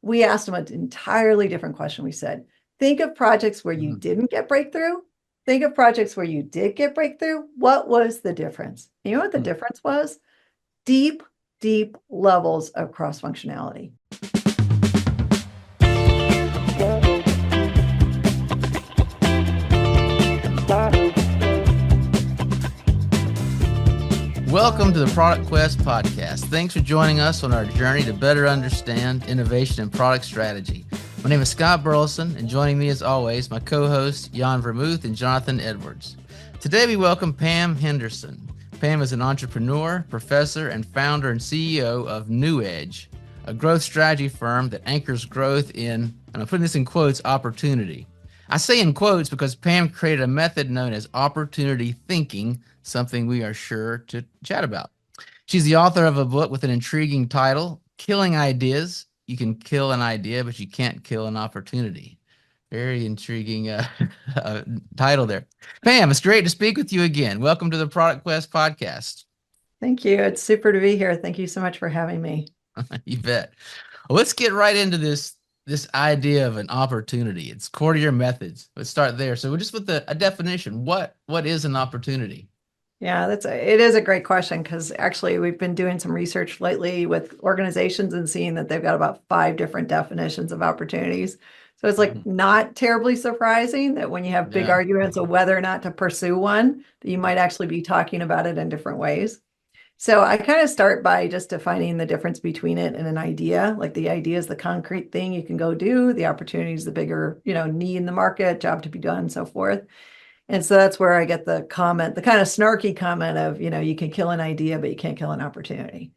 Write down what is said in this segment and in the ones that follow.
we asked them an entirely different question. We said, think of projects where you didn't get breakthrough. Think of projects where you did get breakthrough. What was the difference? You know what the difference was? Deep, deep levels of cross-functionality. Welcome to the Product Quest podcast. Thanks for joining us on our journey to better understand innovation and product strategy. My name is Scott Burleson, and joining me as always, my co-hosts Jan Vermouth and Jonathan Edwards. Today we welcome Pam Henderson. Pam is an entrepreneur, professor, and founder and CEO of NewEdge, a growth strategy firm that anchors growth in, and I'm putting this in quotes, opportunity. I say in quotes because Pam created a method known as opportunity thinking, something we are sure to chat about. She's the author of a book with an intriguing title, Killing Ideas. You can kill an idea, but you can't kill an opportunity. Very intriguing title there. Pam, it's great to speak with you again. Welcome to the Product Quest podcast. Thank you. It's super to be here. Thank you so much for having me. You bet. Well, let's get right into this idea of an opportunity. It's core to your methods. Let's start there. So just with a definition, what is an opportunity? Yeah, it is a great question, because actually we've been doing some research lately with organizations and seeing that they've got about 5 different definitions of opportunities. So it's like not terribly surprising that when you have big arguments of whether or not to pursue one, that you might actually be talking about it in different ways. So I kind of start by just defining the difference between it and an idea. Like the idea is the concrete thing you can go do. The opportunity is the bigger, need in the market, job to be done, so forth. And so that's where I get the comment, the kind of snarky comment of, you can kill an idea, but you can't kill an opportunity.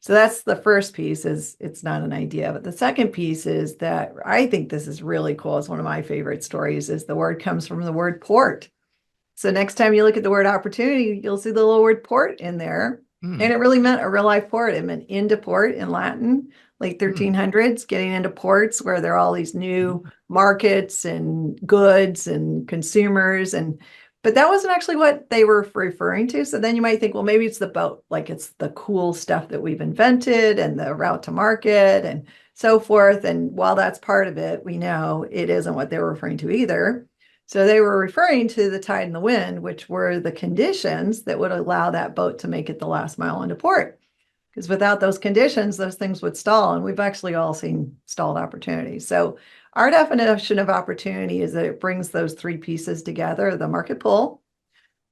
So that's the first piece, is it's not an idea. But the second piece is that I think this is really cool. It's one of my favorite stories, is the word comes from the word port. So next time you look at the word opportunity, you'll see the little word port in there. And it really meant a real life port. It meant into port in Latin, like 1300s, getting into ports where there are all these new markets and goods and consumers. But that wasn't actually what they were referring to. So then you might think, well, maybe it's the boat, like it's the cool stuff that we've invented and the route to market and so forth. And while that's part of it, we know it isn't what they were referring to either. So they were referring to the tide and the wind, which were the conditions that would allow that boat to make it the last mile into port. Because without those conditions, those things would stall. And we've actually all seen stalled opportunities. So our definition of opportunity is that it brings those 3 pieces together: the market pull,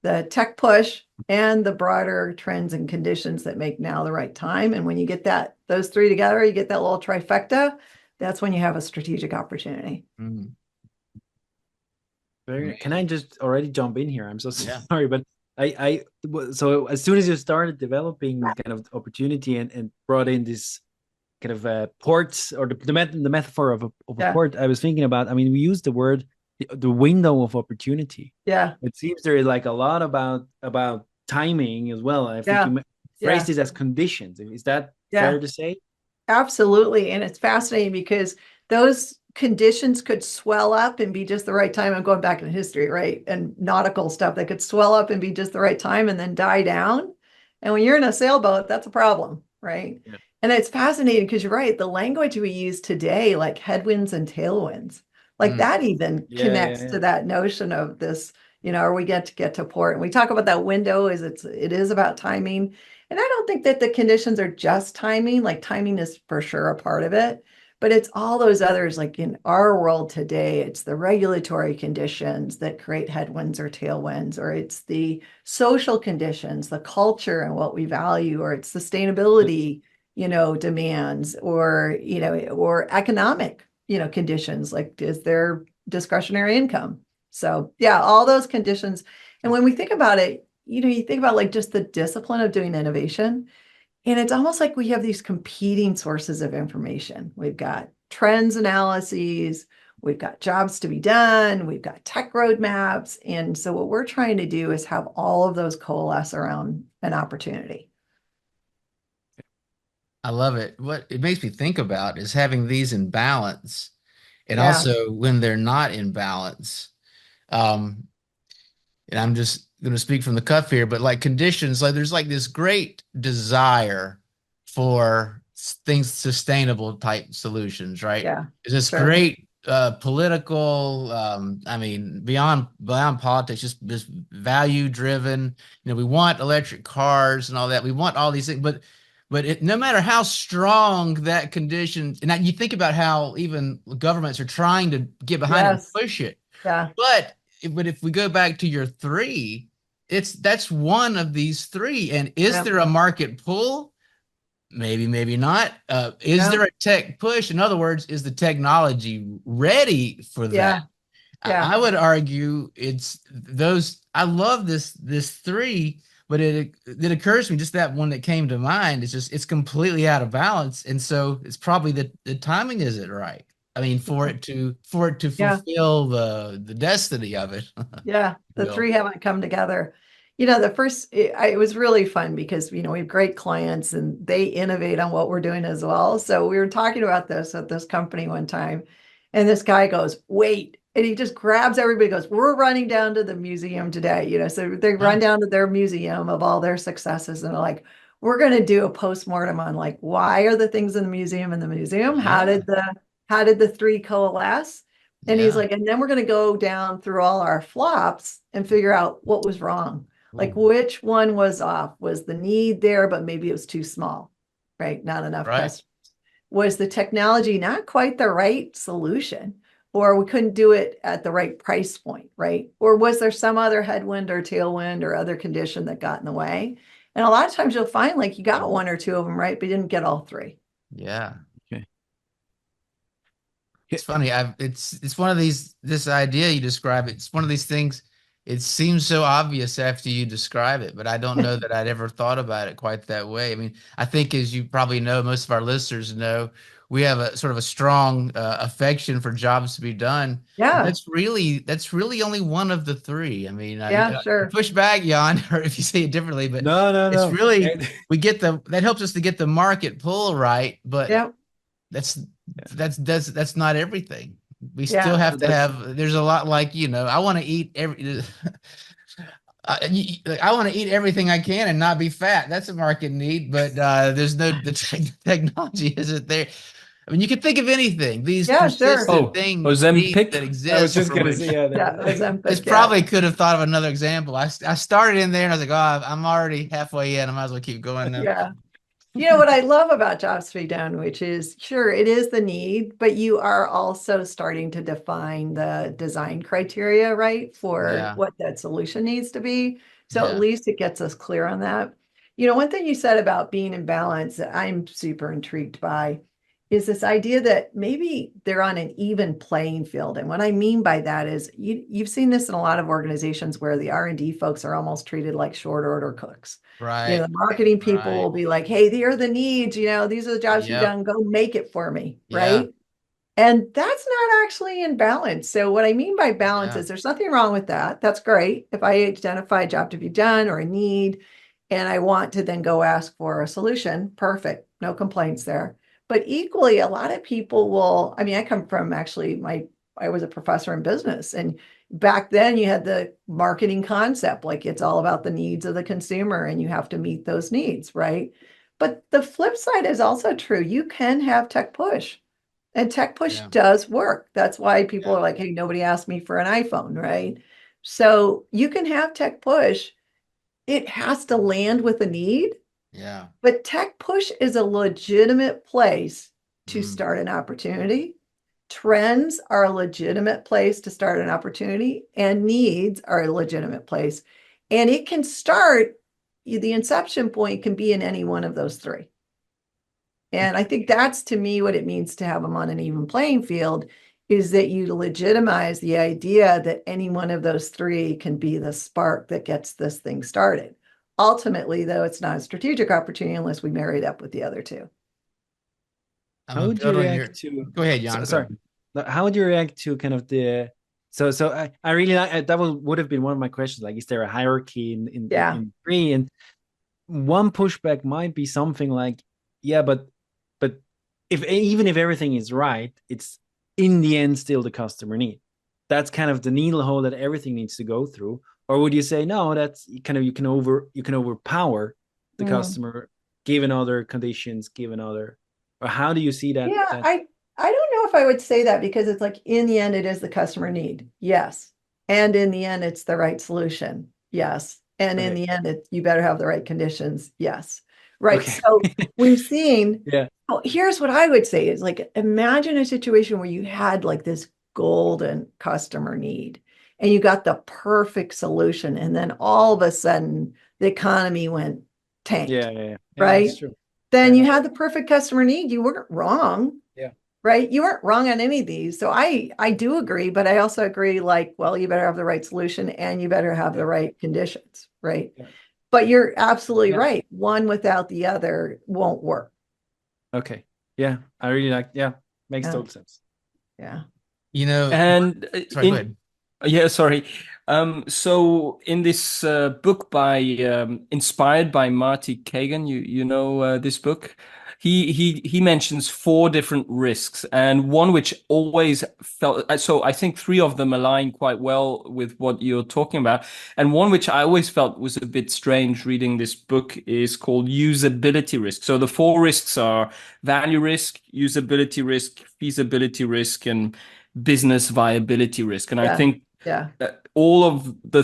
the tech push, and the broader trends and conditions that make now the right time. And when you get those 3 together, you get that little trifecta. That's when you have a strategic opportunity. Can I just already jump in here? I'm so sorry, but so as soon as you started developing kind of opportunity and brought in this kind of ports, or the metaphor of a port, I was thinking about, we use the word the window of opportunity. Yeah, it seems there is like a lot about timing as well. I think you phrased this as conditions. Is that fair to say? Absolutely. And it's fascinating because those conditions could swell up and be just the right time. I'm going back in history, right? And nautical stuff, they could swell up and be just the right time and then die down. And when you're in a sailboat, that's a problem, right? Yeah. And it's fascinating because you're right. The language we use today, like headwinds and tailwinds, like that even connects to that notion of this, or we get to port. And we talk about that window, it is about timing. And I don't think that the conditions are just timing. Like timing is for sure a part of it. But it's all those others, like in our world today, it's the regulatory conditions that create headwinds or tailwinds, or it's the social conditions, the culture and what we value, or it's sustainability, demands, or, or economic, conditions, like is there discretionary income? So all those conditions. And when we think about it, you think about like just the discipline of doing innovation. And it's almost like we have these competing sources of information. We've got trends analyses, we've got jobs to be done, we've got tech roadmaps. And so what we're trying to do is have all of those coalesce around an opportunity. I love it. What it makes me think about is having these in balance, and also when they're not in balance. And I'm just going to speak from the cuff here, but like conditions, like there's like this great desire for things sustainable type solutions, right? Yeah, It's this sure. great political, I mean, beyond politics, just value driven. We want electric cars and all that. We want all these things, but no matter how strong that condition, and you think about how even governments are trying to get behind it and Yes. push it. Yeah. But if we go back to your three, that's one of these three. And is Yeah. there a market pull? Maybe, maybe not. Is Yeah. there a tech push? In other words, is the technology ready for that? Yeah. Yeah. I would argue it's those. I love this three, but it occurs to me just that one that came to mind. It's completely out of balance, and so it's probably the timing isn't right. I mean, for it to Yeah. fulfill the destiny of it. Yeah, the Will. three haven't come together. The first, it was really fun because, we have great clients and they innovate on what we're doing as well. So we were talking about this at this company one time, and this guy goes, wait, and he just grabs everybody, goes, we're running down to the museum today. So they run down to their museum of all their successes and they're like, we're going to do a postmortem on like, why are the things in the museum? How Yeah, did the three coalesce? And he's yeah. like, and then we're going to go down through all our flops and figure out what was wrong. Like, Ooh, which one was off? Was the need there, but maybe it was too small, right? Not enough right. customers. Was the technology not quite the right solution? Or we couldn't do it at the right price point, right? Or was there some other headwind or tailwind or other condition that got in the way? And a lot of times you'll find like you got one or two of them right, but you didn't get all three. Yeah. Okay. It's funny. It's one of this idea you describe. It's one of these things. It seems so obvious after you describe it, but I don't know that I'd ever thought about it quite that way. I mean, I think as you probably know, most of our listeners know, we have a sort of a strong affection for jobs to be done. And Yeah. that's really only one of the three. I mean, Yeah, sure. push back, Jan, or if you say it differently, but No, no, it's no. really that helps us to get the market pull right, but Yeah. that's that's not everything. We still Yeah. have to That's have. There's a lot like I want to eat every. I want to eat everything I can and not be fat. That's a market need, but there's no technology isn't there. I mean, you can think of anything. These Yeah, sure. persistent oh, things needs Ozempic. that I was exist just for gonna say, which yeah. Yeah. this Ozempic. Yeah. probably could have thought of another example. I started in there and I was like, oh, I'm already halfway in. I might as well keep going now. Yeah. What I love about Jobs to be done, which is sure it is the need, but you are also starting to define the design criteria, right, for Yeah, what that solution needs to be. So at yeah, least it gets us clear on that. One thing you said about being in balance that I'm super intrigued by is this idea that maybe they're on an even playing field. And what I mean by that is you've seen this in a lot of organizations where the R&D folks are almost treated like short order cooks. right, The marketing people right. will be like, hey, here are the needs, these are the jobs to be Yep, done, go make it for me, yeah, right? And that's not actually in balance. So what I mean by balance yeah, is there's nothing wrong with that. That's great. If I identify a job to be done or a need, and I want to then go ask for a solution, perfect. No complaints there. But equally, a lot of people will, I mean, I come from actually I was a professor in business, and back then you had the marketing concept, like it's all about the needs of the consumer and you have to meet those needs, right? But the flip side is also true. You can have tech push. And tech push yeah, does work. That's why people yeah, are like, hey, nobody asked me for an iPhone, right? So you can have tech push. It has to land with a need, yeah. but tech push is a legitimate place to Mm, start an opportunity. Trends are a legitimate place to start an opportunity, and needs are a legitimate place. And it can start, the inception point can be in any one of those three. And I think that's to me what it means to have them on an even playing field is that you legitimize the idea that any one of those three can be the spark that gets this thing started. Ultimately, though, it's not a strategic opportunity unless we marry it up with the other two. I'm how gonna would you build on react your. to? Go ahead, Jan. Go Sorry, ahead. how would you react to kind of the? So I really like that would have been one of my questions. Like, is there a hierarchy Yeah. in three? And one pushback might be something like, yeah, but if even if everything is right, it's in the end still the customer need. That's kind of the needle hole that everything needs to go through. Or would you say no? That's kind of you can overpower the Mm. customer given other conditions, given other. or how do you see that? Yeah, I don't know if I would say that, because it's like in the end it is the customer need. Yes. And in the end it's the right solution. Yes. And in Okay. the end you better have the right conditions. Yes. Right. Okay. So we've seen, Yeah. oh, here's what I would say is like, imagine a situation where you had like this golden customer need and you got the perfect solution, and then all of a sudden the economy went tank, Yeah. Yeah. Yeah. Yeah, right? that's true. Fair Then you enough. had the perfect customer need. You weren't wrong, Yeah. right? You weren't wrong on any of these. So I do agree, but I also agree, like, well, you better have the right solution and you better have the Yeah. right conditions, right? Yeah. But you're absolutely Yeah. right. One without the other won't work. Okay. Yeah. I really like, yeah, makes Yeah. total sense. Yeah. You know, And sorry, go ahead. yeah, sorry. So in this book by inspired by Marty Kagan, you know this book. He mentions four different risks, and one which always felt so. I think three of them align quite well with what you're talking about, and one which I always felt was a bit strange reading this book is called usability risk. So the four risks are value risk, usability risk, feasibility risk, and business viability risk. And I Yeah. think Yeah. all of the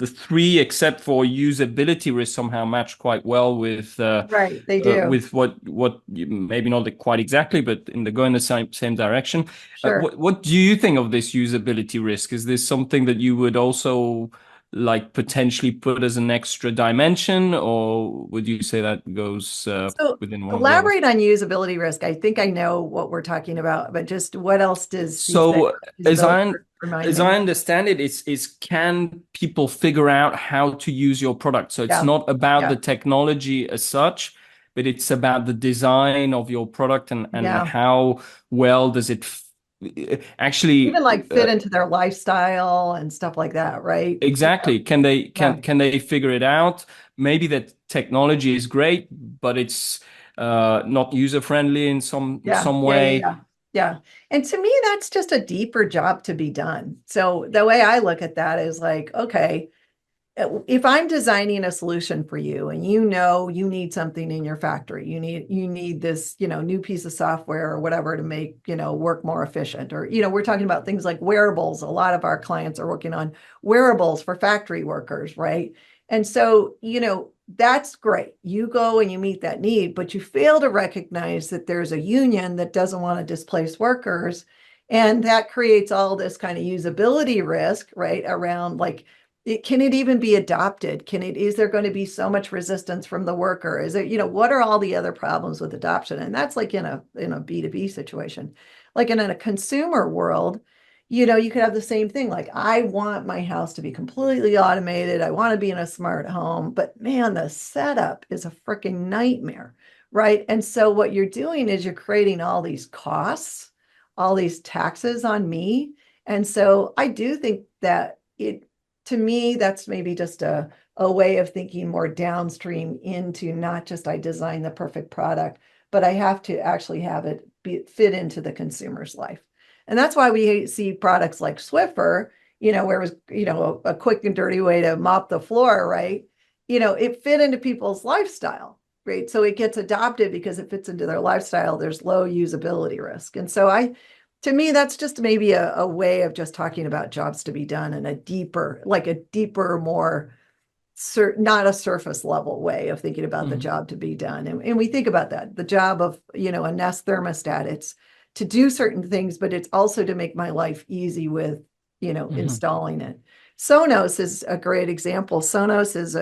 three except for usability risk somehow match quite well Right. They do. with what maybe not quite exactly, but in the go in the same direction. Sure. What do you think of this usability risk? Is this something that you would also like potentially put as an extra dimension, or would you say that goes So within one of the others? elaborate on usability risk. I think I know what we're talking about, but just what else does he say? So as Usability I risk, remind as I me. understand it, is can people figure out how to use your product? So it's Yeah. not about Yeah. the technology as such, but it's about the design of your product and Yeah. how well does it actually Even like fit into their lifestyle and stuff like that, right? exactly. Yeah. Can they figure it out? Maybe that technology is great, but it's not user friendly in Yeah. some Yeah. Yeah. way. Yeah. Yeah. And to me, that's just a deeper job to be done. So the way I look at that is like, okay, if I'm designing a solution for you and you know you need something in your factory, you need this, new piece of software or whatever to make, work more efficient. Or, we're talking about things like wearables. A lot of our clients are working on wearables for factory workers, right? And so, that's great. You go and you meet that need, but you fail to recognize that there's a union that doesn't want to displace workers. And that creates all this kind of usability risk, right? Around like, can it even be adopted? Is there going to be so much resistance from the worker? Is it, what are all the other problems with adoption? And that's like in a B2B situation. Like in a consumer world, you could have the same thing. Like, I want my house to be completely automated. I want to be in a smart home, but man, the setup is a freaking nightmare, right? And so what you're doing is you're creating all these costs, all these taxes on me. And so I do think that to me, that's maybe just a way of thinking more downstream into not just I design the perfect product, but I have to actually have it fit into the consumer's life. And that's why we see products like Swiffer, where it was, a quick and dirty way to mop the floor, right? It fit into people's lifestyle, right? So it gets adopted because it fits into their lifestyle. There's low usability risk. And so to me, that's just maybe a way of just talking about jobs to be done in a deeper, more not a surface level way of thinking about the job to be done. And we think about that, the job of, a Nest thermostat, it's to do certain things, but it's also to make my life easy with, installing it. Sonos is a great example. Sonos is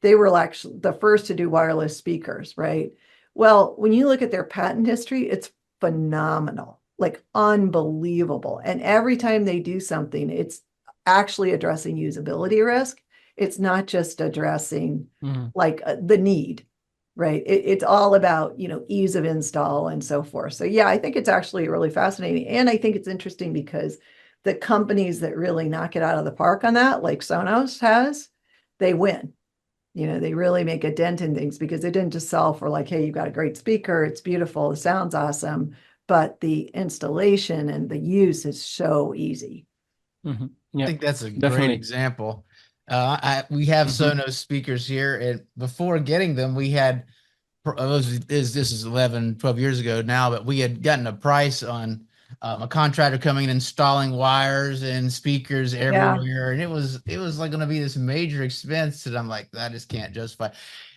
they were actually the first to do wireless speakers, right? Well, when you look at their patent history, it's phenomenal, like unbelievable. And every time they do something, it's actually addressing usability risk. It's not just addressing like the need, right? It's all about, ease of install and so forth. So yeah, I think it's actually really fascinating. And I think it's interesting because the companies that really knock it out of the park on that, like Sonos has, they win. They really make a dent in things because they didn't just sell for like, hey, you've got a great speaker, it's beautiful, it sounds awesome, but the installation and the use is so easy. Yeah, I think that's a definitely. great example. We have Sonos speakers here, and before getting them, we had this is 11, 12 years ago now, but we had gotten a price on a contractor coming and installing wires and speakers everywhere, and it was like going to be this major expense that I'm like, I just can't justify.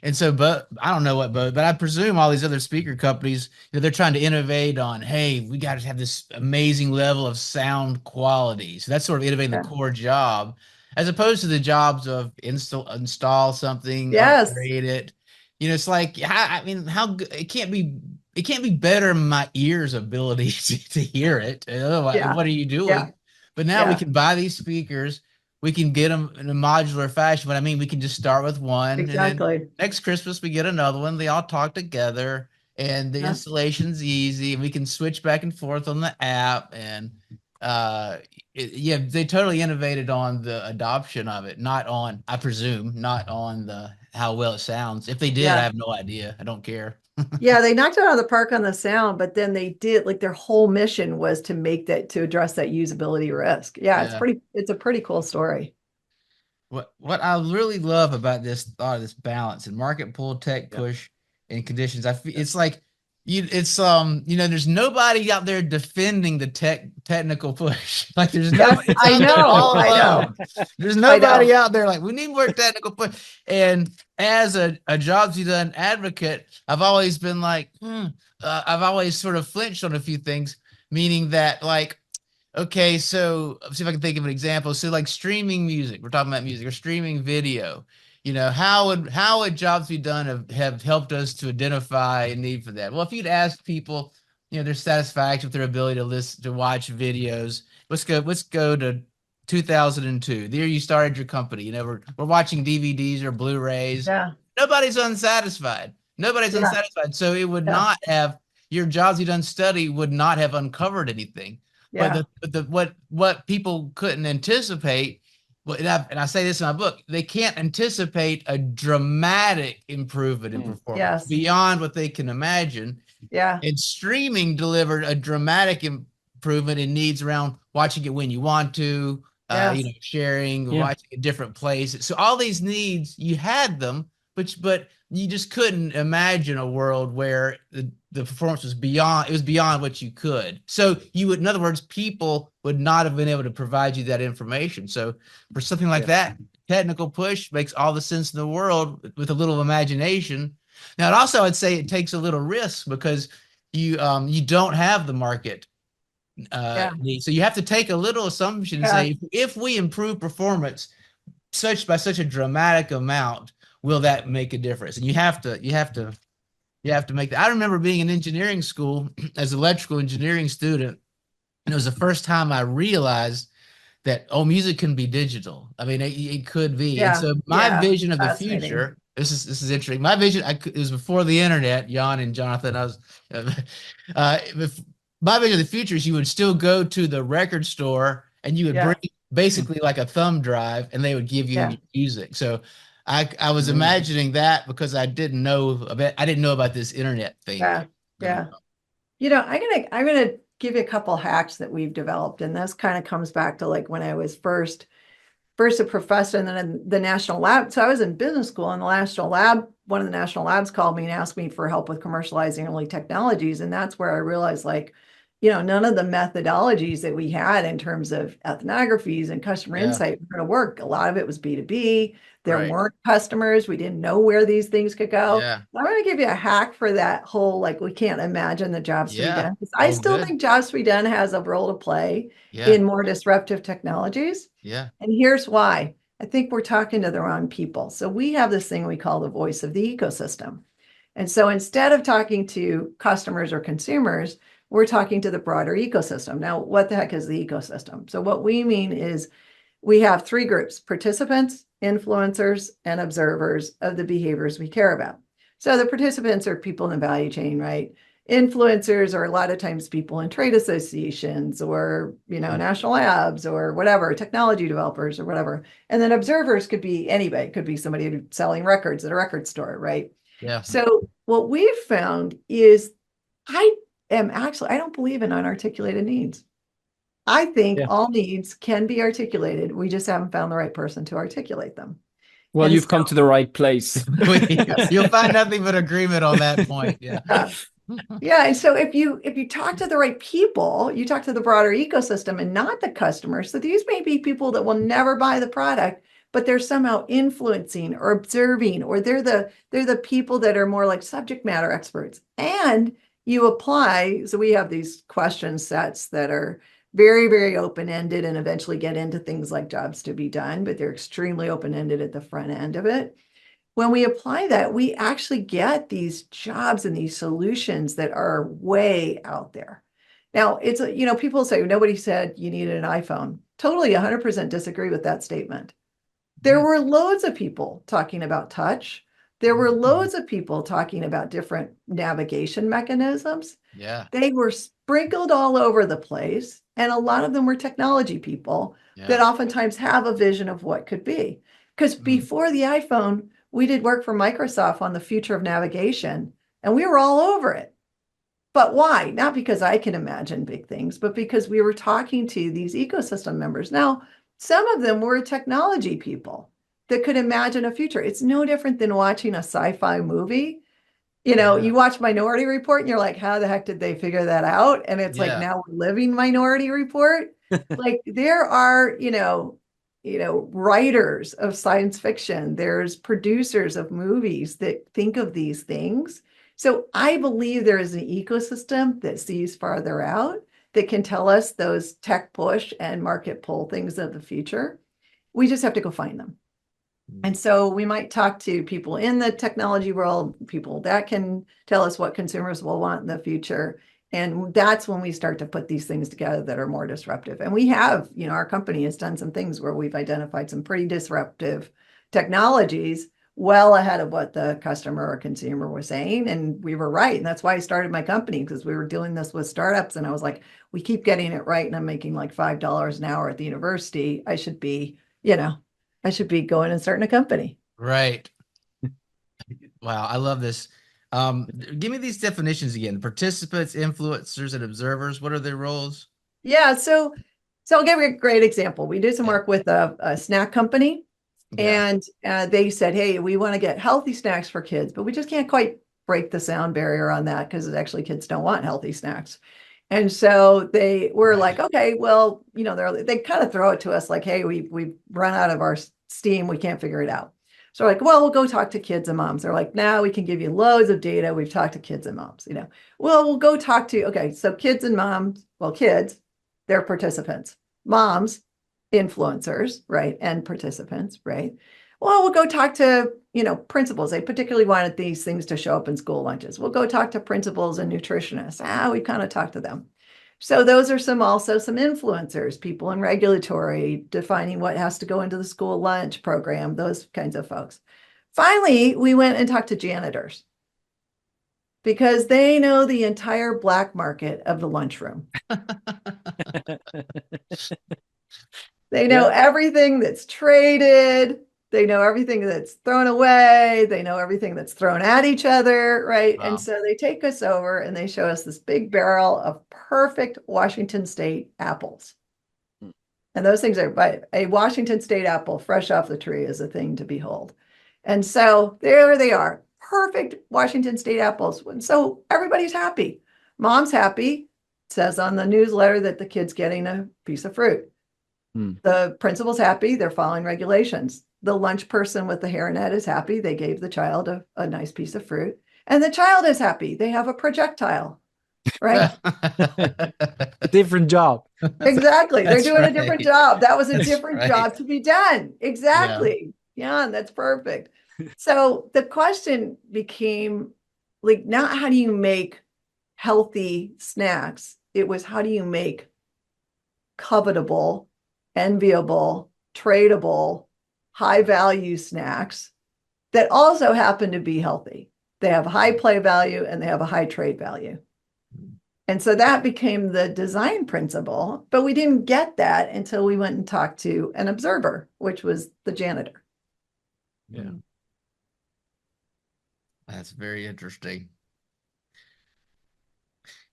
And so, but I don't know what, but I presume all these other speaker companies, they're trying to innovate on, hey, we got to have this amazing level of sound quality. So that's sort of innovating the core job, as opposed to the jobs of install something, upgrade it. It's like, I mean, it can't be better than my ears' ability to hear it. Otherwise, what are you doing? Yeah. But now we can buy these speakers. We can get them in a modular fashion. But I mean, we can just start with one. Exactly. And then next Christmas, we get another one. They all talk together, and the installation's easy. And we can switch back and forth on the app. And they totally innovated on the adoption of it, not on, I presume, not on how well it sounds. If they did, I have no idea. I don't care. Yeah, they knocked it out of the park on the sound, but then they did, like, their whole mission was to address that usability risk. Yeah, it's a pretty cool story. What I really love about this balance and market pull, tech push, and conditions, it's like there's nobody out there defending the technical push. Like there's nobody. I know. There's nobody out there like, we need more technical push. And as a jobs you done advocate, I've always been like, I've always sort of flinched on a few things, meaning that, like, okay, so let's see if I can think of an example. So like streaming music, we're talking about music, or streaming video. How would jobs be done have helped us to identify a need for that? Well, if you'd ask people, their satisfaction with their ability to watch videos, let's go to 2002, the year you started your company. We're watching DVDs or Blu-rays. Yeah. Nobody's unsatisfied. Unsatisfied. So it would not have, your jobs you done study would not have uncovered anything. Yeah. But what people couldn't anticipate, and I say this in my book, they can't anticipate a dramatic improvement in performance beyond what they can imagine. Yeah. And streaming delivered a dramatic improvement in needs around watching it when you want to, sharing, watching a different place. So all these needs, you had them, but you just couldn't imagine a world where the performance was beyond what you could. So in other words, people would not have been able to provide you that information. So for something like that, technical push makes all the sense in the world with a little imagination. Now, it also, I'd say, it takes a little risk because you don't have the market need. So you have to take a little assumption and say, if we improve performance by such a dramatic amount, will that make a difference? And you have to make that. I remember being in engineering school as an electrical engineering student, and it was the first time I realized that, music can be digital. I mean, it could be. And so my vision of the future, this is interesting. My vision, it was before the internet, Jan and Jonathan. My vision of the future is you would still go to the record store and you would bring basically like a thumb drive, and they would give you music. So I was imagining that because I didn't know about this internet thing. Yeah. I'm gonna give you a couple hacks that we've developed, and this kind of comes back to like when I was first a professor and then in the national lab. So I was in business school, and one of the national labs called me and asked me for help with commercializing early technologies, and that's where I realized, like, none of the methodologies that we had in terms of ethnographies and customer insight were going to work. A lot of it was B2B. There weren't customers. We didn't know where these things could go. I'm going to give you a hack for that whole, like, we can't imagine the jobs to be done. I still think jobs to be done has a role to play in more disruptive technologies. And here's why. I think we're talking to the wrong people. So we have this thing we call the voice of the ecosystem. And so instead of talking to customers or consumers, we're talking to the broader ecosystem. Now, what the heck is the ecosystem? So what we mean is we have three groups: participants, influencers, and observers of the behaviors we care about. So the participants are people in the value chain, right? Influencers are a lot of times people in trade associations or, national labs or whatever, technology developers or whatever. And then observers could be anybody. It could be somebody selling records at a record store, right? So what we've found is I don't believe in unarticulated needs. I think all needs can be articulated. We just haven't found the right person to articulate them. Well, And you've come to the right place. You'll find nothing but agreement on that point. Yeah. Yeah. And so if you talk to the right people, you talk to the broader ecosystem and not the customers. So these may be people that will never buy the product, but they're somehow influencing or observing, or they're the people that are more like subject matter experts. And you apply, so we have these question sets that are very, very open-ended and eventually get into things like jobs to be done, but they're extremely open-ended at the front end of it. When we apply that, we actually get these jobs and these solutions that are way out there. Now, it's, people say, nobody said you needed an iPhone. Totally 100% disagree with that statement. There were loads of people talking about touch. There were loads of people talking about different navigation mechanisms. Yeah. They were sprinkled all over the place. And a lot of them were technology people that oftentimes have a vision of what could be. Because before the iPhone, we did work for Microsoft on the future of navigation, and we were all over it. But why? Not because I can imagine big things, but because we were talking to these ecosystem members. Now, some of them were technology people that could imagine a future. It's no different than watching a sci-fi movie. You watch Minority Report and you're like, how the heck did they figure that out? And it's like, now we're living Minority Report. Like there are, writers of science fiction, there's producers of movies that think of these things. So I believe there is an ecosystem that sees farther out, that can tell us those tech push and market pull things of the future. We just have to go find them. And so we might talk to people in the technology world, people that can tell us what consumers will want in the future. And that's when we start to put these things together that are more disruptive. And we have, our company has done some things where we've identified some pretty disruptive technologies well ahead of what the customer or consumer was saying. And we were right. And that's why I started my company, because we were doing this with startups. And I was like, we keep getting it right. And I'm making like $5 an hour at the university. I should be going and starting a company. Right. Wow. I love this. Give me these definitions again. Participants, influencers, and observers. What are their roles? Yeah. So I'll give you a great example. We did some work with a snack company, and they said, hey, we want to get healthy snacks for kids, but we just can't quite break the sound barrier on that, because actually kids don't want healthy snacks. And so they were like, okay, well, they kind of throw it to us like, hey, we've run out of our steam. We can't figure it out. So like, well, we'll go talk to kids and moms. They're like, now we can give you loads of data. We've talked to kids and moms, well, we'll go talk to, okay, so kids and moms, well, kids, they're participants, moms, influencers, right? And participants, right? Well, we'll go talk to, principals. They particularly wanted these things to show up in school lunches. We'll go talk to principals and nutritionists. We kind of talked to them. So those are also some influencers, people in regulatory, defining what has to go into the school lunch program, those kinds of folks. Finally, we went and talked to janitors, because they know the entire black market of the lunchroom. They know everything that's traded. They know everything that's thrown away. They know everything that's thrown at each other, right? Wow. And so they take us over and they show us this big barrel of perfect Washington State apples. And those things are, by a Washington State apple fresh off the tree is a thing to behold. And so there they are, perfect Washington State apples. And so everybody's happy. Mom's happy. It says on the newsletter that the kid's getting a piece of fruit. The principal's happy. They're following regulations. The lunch person with the hairnet is happy. They gave the child a nice piece of fruit. And the child is happy. They have a projectile, right? Different job. Exactly. They're doing a different job. That was a different job to be done. Exactly. Yeah, that's perfect. So the question became like, not how do you make healthy snacks? It was, how do you make covetable, enviable, tradable, high value snacks that also happen to be healthy? They have high play value and they have a high trade value. And so that became the design principle, but we didn't get that until we went and talked to an observer, which was the janitor. Yeah. That's very interesting.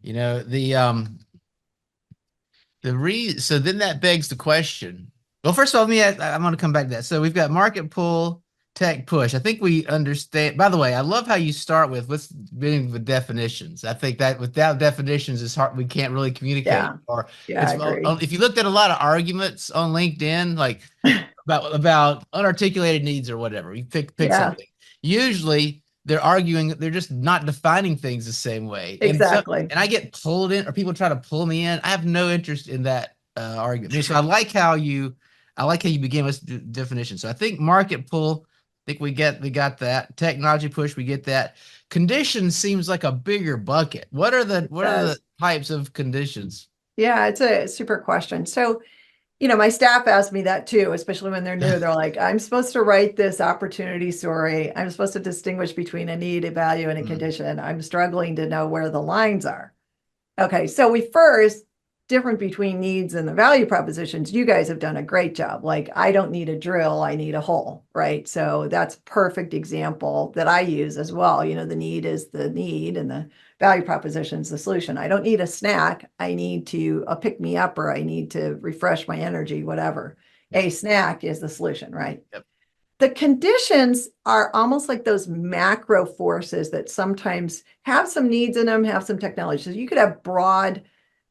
So then that begs the question. Well, first of all, I'm going to come back to that. So we've got market pull, tech push. I think we understand. By the way, I love how you start with what's being with definitions. I think that without definitions, it's hard. We can't really communicate. Yeah. Or Yeah, it's I agree. if you looked at a lot of arguments on LinkedIn, like about unarticulated needs or whatever, you pick Yeah, something. Usually they're arguing, they're just not defining things the same way. exactly. And I get pulled in, or people try to pull me in. I have no interest in that argument. So I like how you begin with definition. So I think market pull, I think we got that. Technology push, we get that. Conditions seems like a bigger bucket. What are the types of conditions? Yeah, it's a super question. So, my staff asked me that too, especially when they're new. They're like, I'm supposed to write this opportunity story. I'm supposed to distinguish between a need, a value, and a condition. I'm struggling to know where the lines are. Okay, so different between needs and the value propositions. You guys have done a great job. Like, I don't need a drill, I need a hole, right? So that's a perfect example that I use as well. The need is the need and the value proposition is the solution. I don't need a snack. I need to pick me up, or I need to refresh my energy, whatever. Yep. A snack is the solution, right? Yep. The conditions are almost like those macro forces that sometimes have some needs in them, have some technology. So you could have broad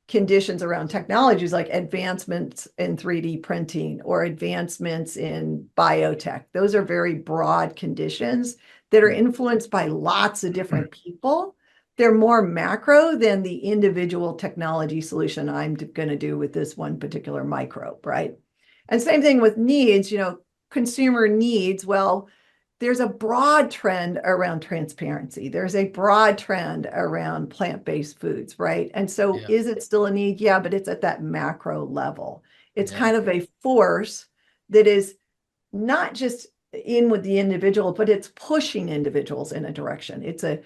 conditions around technologies like advancements in 3D printing or advancements in biotech. Those are very broad conditions that are influenced by lots of different people. They're more macro than the individual technology solution I'm going to do with this one particular microbe, right? And same thing with needs, consumer needs. Well, there's a broad trend around transparency. There's a broad trend around plant-based foods, right? And so is it still a need? Yeah, but it's at that macro level. It's kind of a force that is not just in with the individual, but it's pushing individuals in a direction. It's a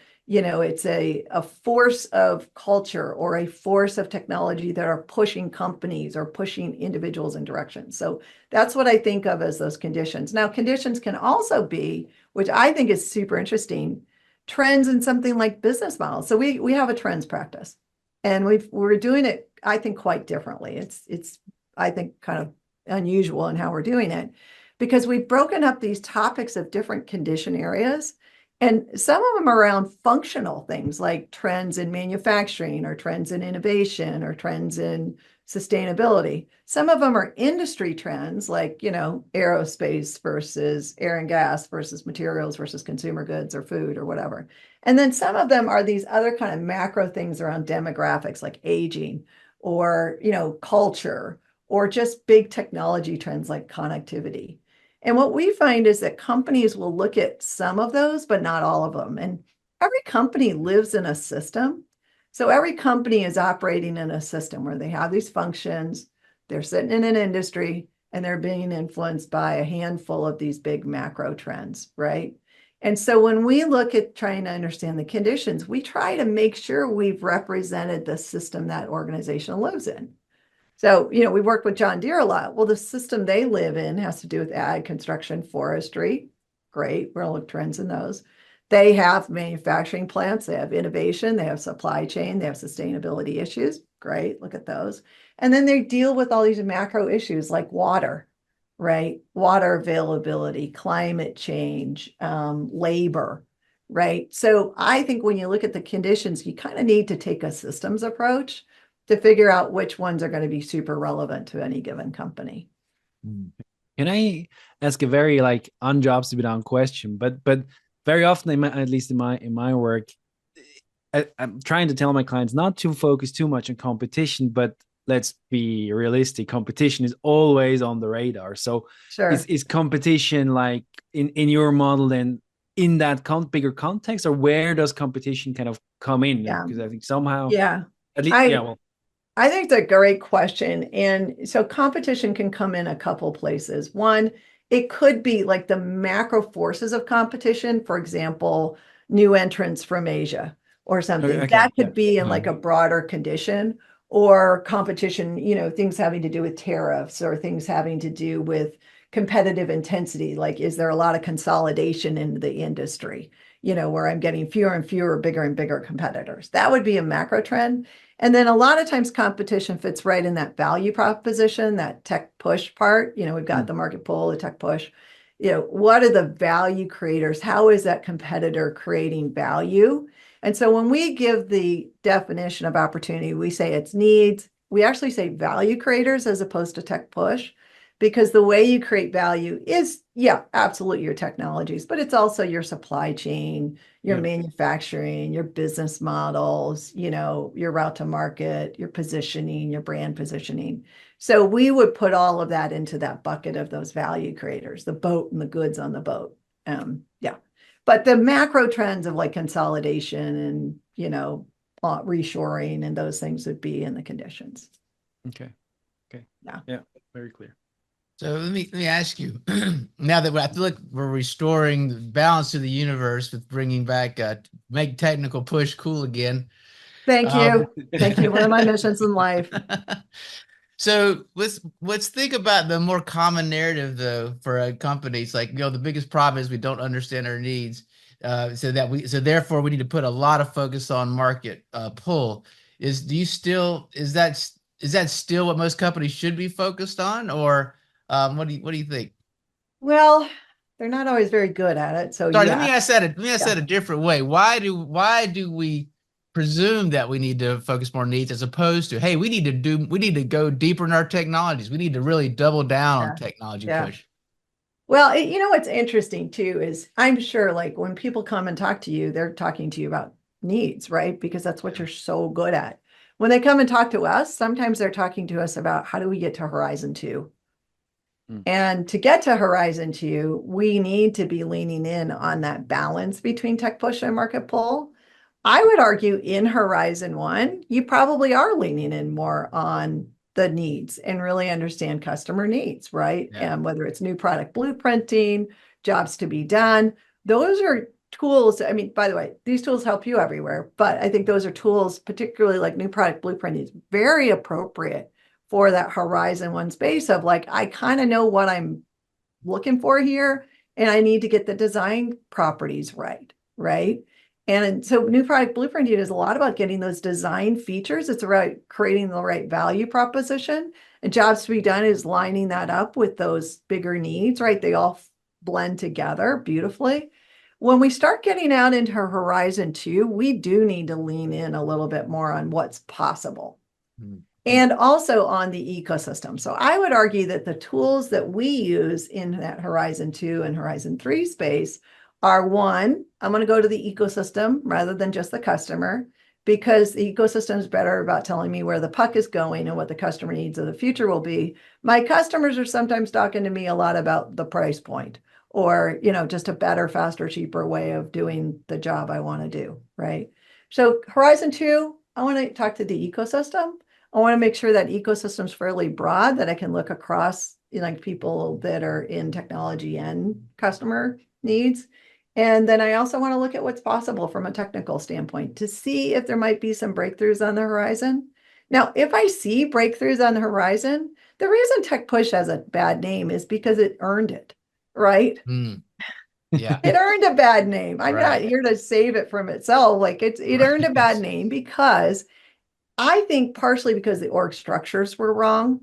force of culture or a force of technology that are pushing companies or pushing individuals in directions. So that's what I think of as those conditions. Now, conditions can also be, which I think is super interesting, trends in something like business models. So we have a trends practice, and we're doing it, I think, quite differently. It's I think kind of unusual in how we're doing it, because we've broken up these topics of different condition areas. And some of them are around functional things like trends in manufacturing or trends in innovation or trends in sustainability. Some of them are industry trends like, aerospace versus air and gas versus materials versus consumer goods or food or whatever. And then some of them are these other kind of macro things around demographics like aging or, culture, or just big technology trends like connectivity. And what we find is that companies will look at some of those, but not all of them. And every company lives in a system. So every company is operating in a system where they have these functions, they're sitting in an industry, and they're being influenced by a handful of these big macro trends, right? And so when we look at trying to understand the conditions, we try to make sure we've represented the system that organization lives in. So, we work with John Deere a lot. Well, the system they live in has to do with ag, construction, forestry. Great. We'll look trends in those. They have manufacturing plants. They have innovation. They have supply chain. They have sustainability issues. Great. Look at those. And then they deal with all these macro issues like water, right? Water availability, climate change, labor, right? So I think when you look at the conditions, you kind of need to take a systems approach to figure out which ones are going to be super relevant to any given company. Can I ask a very on jobs to be done question? But very often, at least in my work, I'm trying to tell my clients not to focus too much on competition, but let's be realistic. Competition is always on the radar. So sure. Is competition like in your model then in that bigger context, or where does competition kind of come in? Yeah. Because I think somehow, yeah, at least, I think it's a great question. And so competition can come in a couple places. One, it could be like the macro forces of competition, for example, new entrants from Asia or something. Okay, that could be in like a broader condition, or competition, things having to do with tariffs or things having to do with competitive intensity. Like, is there a lot of consolidation in the industry, where I'm getting fewer and fewer, bigger and bigger competitors? That would be a macro trend. And then a lot of times competition fits right in that value proposition, that tech push part. We've got the market pull, the tech push. what are the value creators? How is that competitor creating value? And so when we give the definition of opportunity, we say it's needs. We actually say value creators as opposed to tech push, because the way you create value is, yeah, absolutely your technologies, but it's also your supply chain, your manufacturing, your business models, your route to market, your positioning, your brand positioning. So we would put all of that into that bucket of those value creators, the boat and the goods on the boat. Yeah. But the macro trends of like consolidation and, reshoring and those things would be in the conditions. Okay. Yeah. Very clear. So let me ask you, now that I feel like we're restoring the balance to the universe with bringing back make technical push cool again. Thank you. Thank you. One of my missions in life. So let's think about the more common narrative though for companies. Like, the biggest problem is we don't understand our needs. So therefore we need to put a lot of focus on market pull. Is that still what most companies should be focused on, or what do you think? Well, they're not always very good at it. So Sorry, yeah. let me ask that a different way. Why do we presume that we need to focus more needs as opposed to, hey, we need to go deeper in our technologies. We need to really double down on technology push. Well, what's interesting too is I'm sure like when people come and talk to you, they're talking to you about needs, right? Because that's what you're so good at. When they come and talk to us, sometimes they're talking to us about how do we get to Horizon 2? And to get to Horizon 2, we need to be leaning in on that balance between tech push and market pull. I would argue in Horizon 1, you probably are leaning in more on the needs and really understand customer needs, right? And whether it's new product blueprinting, jobs to be done, those are tools. I mean, by the way, these tools help you everywhere, but I think those are tools, particularly like new product blueprinting, is very appropriate for that Horizon 1 space of like, I kind of know what I'm looking for here, and I need to get the design properties right? And so new product blueprinting is a lot about getting those design features. It's about creating the right value proposition, and jobs to be done is lining that up with those bigger needs, right? They all blend together beautifully. When we start getting out into Horizon 2, we do need to lean in a little bit more on what's possible. And also on the ecosystem. So I would argue that the tools that we use in that Horizon 2 and Horizon 3 space are, one, I'm going to go to the ecosystem rather than just the customer, because the ecosystem is better about telling me where the puck is going and what the customer needs of the future will be. My customers are sometimes talking to me a lot about the price point or, just a better, faster, cheaper way of doing the job I want to do, right? So Horizon 2, I want to talk to the ecosystem. I want to make sure that ecosystem is fairly broad, that I can look across like people that are in technology and customer needs. And then I also want to look at what's possible from a technical standpoint to see if there might be some breakthroughs on the horizon. Now, if I see breakthroughs on the horizon, the reason tech push has a bad name is because it earned it, right? Yeah. It earned a bad name. I'm not here to save it from itself. Like it earned a bad name because I think partially because the org structures were wrong,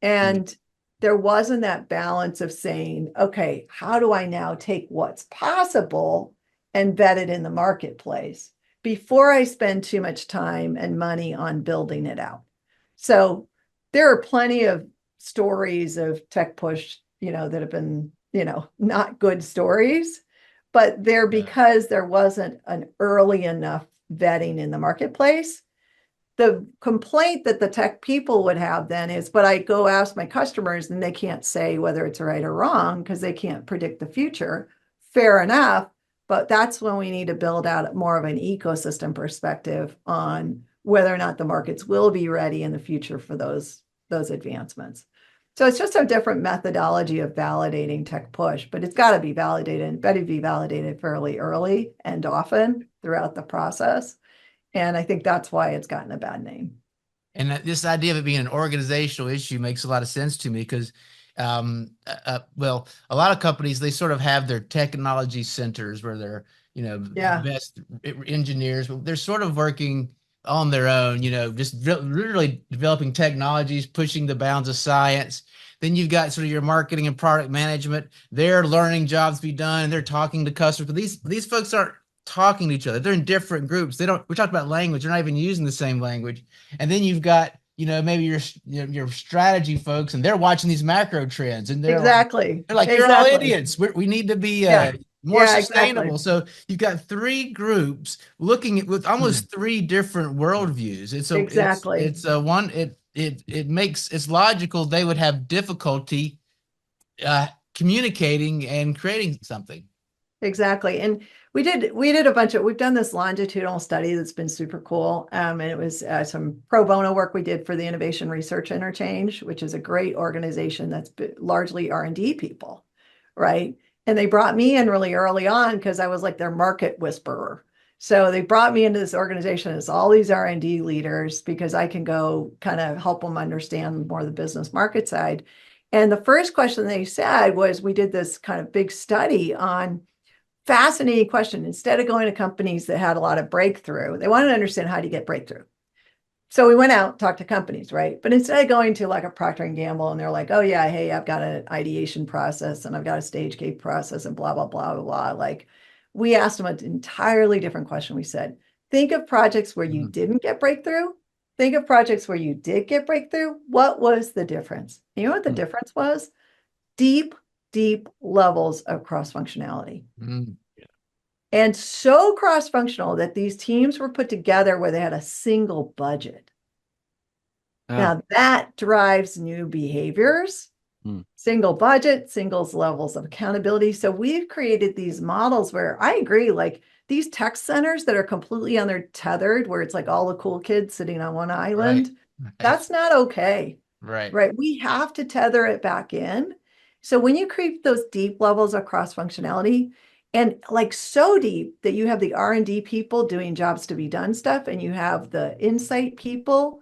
and there wasn't that balance of saying, okay, how do I now take what's possible and vet it in the marketplace before I spend too much time and money on building it out? So there are plenty of stories of tech push, that have been, not good stories, but they're because there wasn't an early enough vetting in the marketplace. The complaint that the tech people would have then is, but I go ask my customers and they can't say whether it's right or wrong because they can't predict the future. Fair enough. But that's when we need to build out more of an ecosystem perspective on whether or not the markets will be ready in the future for those advancements. So it's just a different methodology of validating tech push, but it's got to be validated and better be validated fairly early and often throughout the process. And I think that's why it's gotten a bad name. And this idea of it being an organizational issue makes a lot of sense to me because, well, a lot of companies, they sort of have their technology centers where they're, best engineers, but they're sort of working on their own, just literally developing technologies, pushing the bounds of science. Then you've got sort of your marketing and product management. They're learning jobs to be done, and they're talking to customers. But these folks aren't talking to each other. They're in different groups. They don't. We talked about language. They're not even using the same language. And then you've got, maybe your strategy folks, and they're watching these macro trends, and Exactly. they're like, you're all idiots. We need to be more sustainable. Exactly. So you've got three groups looking at with almost three different worldviews. It's logical they would have difficulty communicating and creating something. Exactly. And we did we've done this longitudinal study that's been super cool. And it was some pro bono work we did for the Innovation Research Interchange, which is a great organization that's largely R&D people, right? And they brought me in really early on because I was like their market whisperer. So they brought me into this organization as all these R&D leaders because I can go kind of help them understand more the business market side. And the first question they said was, we did this kind of big study on fascinating question. Instead of going to companies that had a lot of breakthrough, they wanted to understand how to get breakthrough. So we went out, talked to companies, right? But instead of going to like a Procter & Gamble and they're like, oh yeah, hey, I've got an ideation process and I've got a stage gate process and blah, blah, blah, blah, blah. Like, we asked them an entirely different question. We said, think of projects where you didn't get breakthrough. Think of projects where you did get breakthrough. What was the difference? You know what the difference was? Deep levels of cross-functionality. And so cross-functional that these teams were put together where they had a single budget. Now that drives new behaviors, single budget, singles levels of accountability. So we've created these models where I agree, like these tech centers that are completely untethered, where it's like all the cool kids sitting on one island, that's not okay. Right. We have to tether it back in. So when you create those deep levels of cross-functionality, and like so deep that you have the R&D people doing jobs to be done stuff, and you have the insight people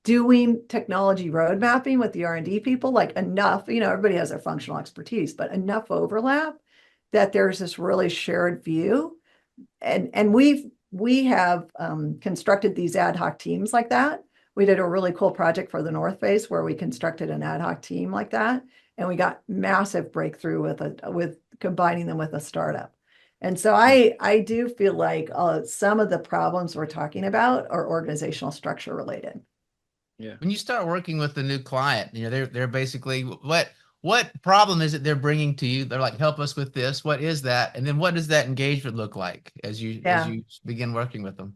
doing technology road mapping with the R&D people, like enough, everybody has their functional expertise, but enough overlap that there's this really shared view. And we have constructed these ad hoc teams like that. We did a really cool project for the North Face where we constructed an ad hoc team like that. And we got massive breakthrough with combining them with a startup. And so I do feel like some of the problems we're talking about are organizational structure related. Yeah. When you start working with a new client, they're basically, what problem is it they're bringing to you? They're like, help us with this. What is that? And then what does that engagement look like as you begin working with them?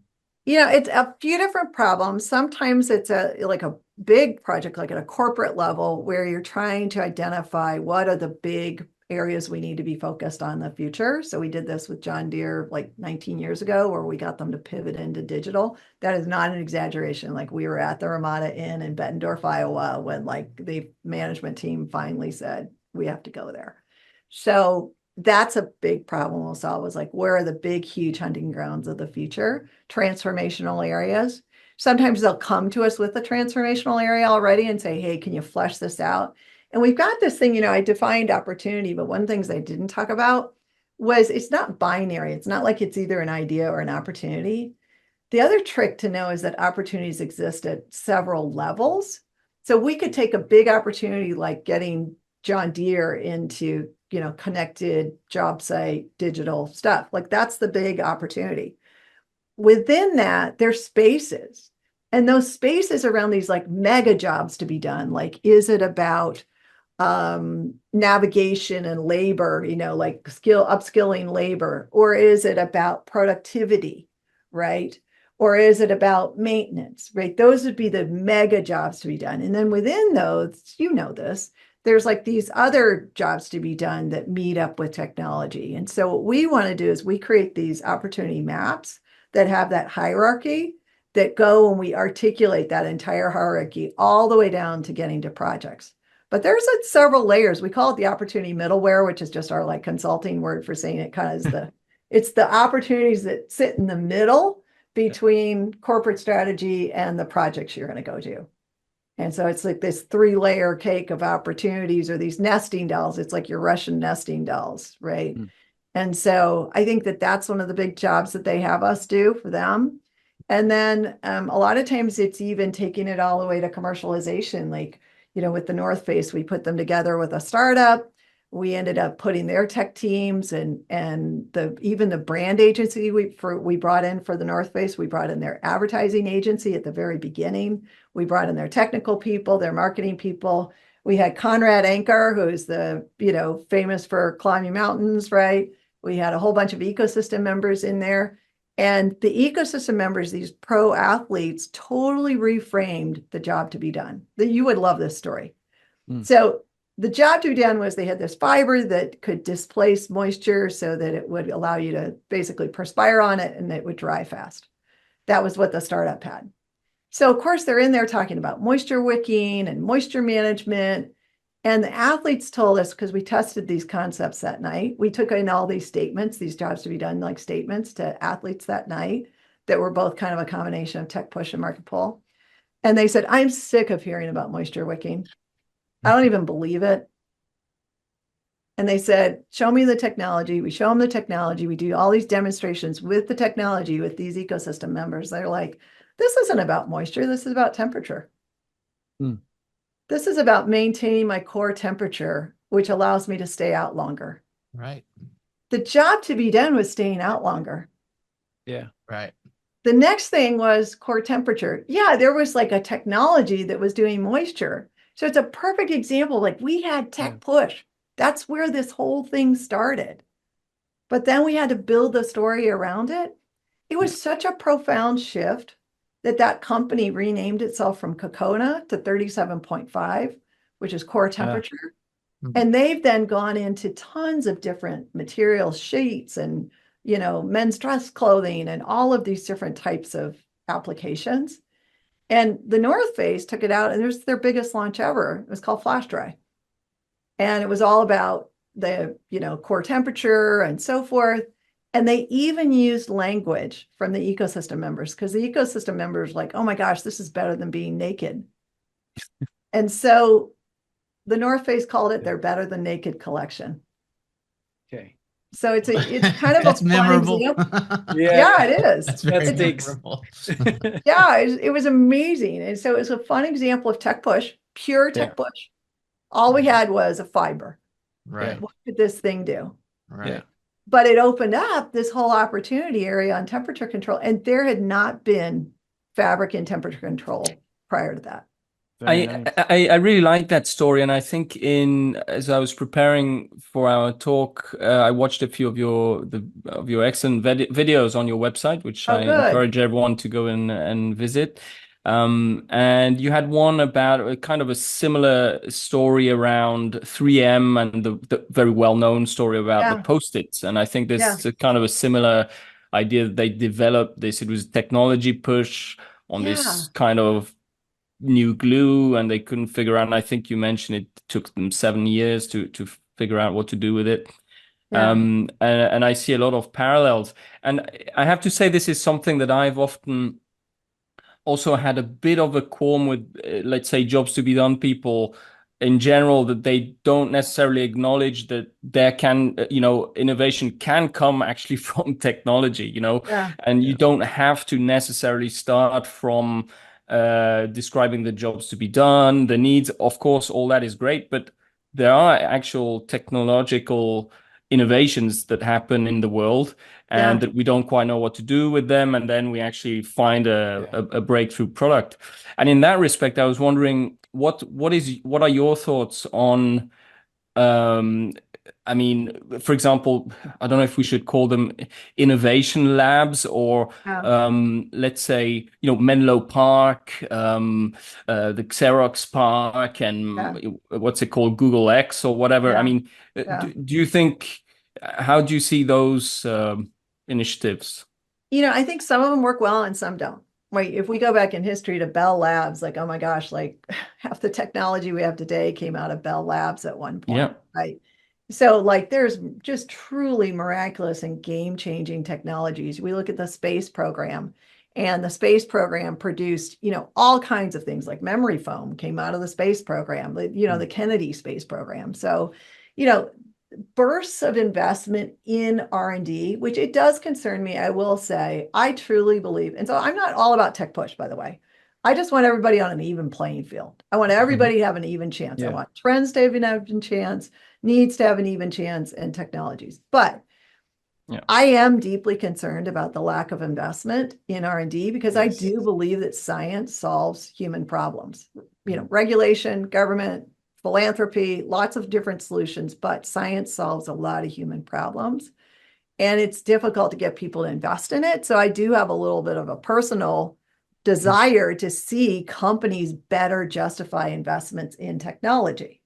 It's a few different problems. Sometimes it's like a big project, like at a corporate level, where you're trying to identify what are the big areas we need to be focused on in the future. So we did this with John Deere like 19 years ago, where we got them to pivot into digital. That is not an exaggeration. Like, we were at the Ramada Inn in Bettendorf, Iowa, when like the management team finally said, we have to go there. So that's a big problem we'll solve, is like, where are the big, huge hunting grounds of the future, transformational areas. Sometimes they'll come to us with a transformational area already and say, hey, can you flesh this out? And we've got this thing, I defined opportunity, but one of the things I didn't talk about was it's not binary. It's not like it's either an idea or an opportunity. The other trick to know is that opportunities exist at several levels. So we could take a big opportunity like getting John Deere into connected job site digital stuff. Like, that's the big opportunity. Within that, there's spaces, and those spaces around these like mega jobs to be done. Like, is it about navigation and labor, like upskilling labor, or is it about productivity, right? Or is it about maintenance, right? Those would be the mega jobs to be done. And then within those, this, there's like these other jobs to be done that meet up with technology. And so what we want to do is we create these opportunity maps that have that hierarchy that go, and we articulate that entire hierarchy all the way down to getting to projects. But there's several layers. We call it the opportunity middleware, which is just our like consulting word for saying it kind of is it's the opportunities that sit in the middle between corporate strategy and the projects you're going to go to. And so it's like this 3-layer cake of opportunities, or these nesting dolls. It's like your Russian nesting dolls, right? And so I think that that's one of the big jobs that they have us do for them. And then a lot of times it's even taking it all the way to commercialization. Like, with the North Face, we put them together with a startup. We ended up putting their tech teams and even the brand agency we brought in for the North Face. We brought in their advertising agency at the very beginning. We brought in their technical people, their marketing people. We had Conrad Anker, who's famous for climbing mountains, right? We had a whole bunch of ecosystem members in there. And the ecosystem members, these pro athletes, totally reframed the job to be done. That you would love this story. So the job to be done was they had this fiber that could displace moisture so that it would allow you to basically perspire on it and it would dry fast. That was what the startup had. So of course they're in there talking about moisture wicking and moisture management. And the athletes told us, because we tested these concepts that night, we took in all these statements, these jobs to be done like statements to athletes that night that were both kind of a combination of tech push and market pull. And they said, I'm sick of hearing about moisture wicking. I don't even believe it. And they said, show me the technology. We show them the technology. We do all these demonstrations with the technology with these ecosystem members. They're like, this isn't about moisture. This is about temperature. This is about maintaining my core temperature, which allows me to stay out longer. Right. The job to be done was staying out longer. Yeah. Right. The next thing was core temperature. Yeah, there was like a technology that was doing moisture. So it's a perfect example. Like we had tech push. That's where this whole thing started. But then we had to build the story around it. It was such a profound shift that company renamed itself from Kokona to 37.5, which is core temperature. And they've then gone into tons of different materials, sheets and, men's dress clothing and all of these different types of applications. And the North Face took it out and it was their biggest launch ever. It was called Flash Dry. And it was all about the, core temperature and so forth. And they even used language from the ecosystem members because the ecosystem members were like, oh my gosh, this is better than being naked. And so the North Face called it their Better Than Naked collection. Okay. So it's kind of That's a fun memorable. example. Yeah, it is. That's very That's memorable. Yeah, it was amazing. And so it was a fun example of tech push, pure tech push. All we had was a fiber. Right. What could this thing do? Right. Yeah. But it opened up this whole opportunity area on temperature control. And there had not been fabric and temperature control prior to that. I really like that story, and I think as I was preparing for our talk, I watched a few of your excellent videos on your website, which I encourage everyone to go and visit. And you had one about a kind of a similar story around 3M and the very well-known story about the Post-its. And I think this is a kind of a similar idea that they developed this. It was technology push on this kind of new glue, and they couldn't figure out. And I think you mentioned it took them 7 years to figure out what to do with it. And I see a lot of parallels. And I have to say, this is something that I've often also had a bit of a qualm with, let's say, jobs to be done people in general, that they don't necessarily acknowledge that there can, innovation can come actually from technology, and you don't have to necessarily start from describing the jobs to be done, the needs. Of course, all that is great, but there are actual technological innovations that happen in the world, and that we don't quite know what to do with them, and then we actually find a breakthrough product. And in that respect, I was wondering what are your thoughts on I mean, for example, I don't know if we should call them innovation labs or, let's say, Menlo Park, the Xerox Park, and what's it called, Google X or whatever. I mean, do you think, how do you see those initiatives? I think some of them work well and some don't. Like if we go back in history to Bell Labs, like, oh my gosh, like half the technology we have today came out of Bell Labs at one point, right? So like there's just truly miraculous and game-changing technologies. We look at the space program, and the space program produced, all kinds of things like memory foam came out of the space program, the Kennedy space program. So, bursts of investment in R&D, which it does concern me, I will say. I truly believe, and so I'm not all about tech push, by the way. I just want everybody on an even playing field. I want everybody to have an even chance. I want trends to have an even chance, needs to have an even chance, and technologies. But I am deeply concerned about the lack of investment in R&D because I do believe that science solves human problems. Regulation, government, philanthropy, lots of different solutions, but science solves a lot of human problems. And it's difficult to get people to invest in it. So I do have a little bit of a personal desire to see companies better justify investments in technology.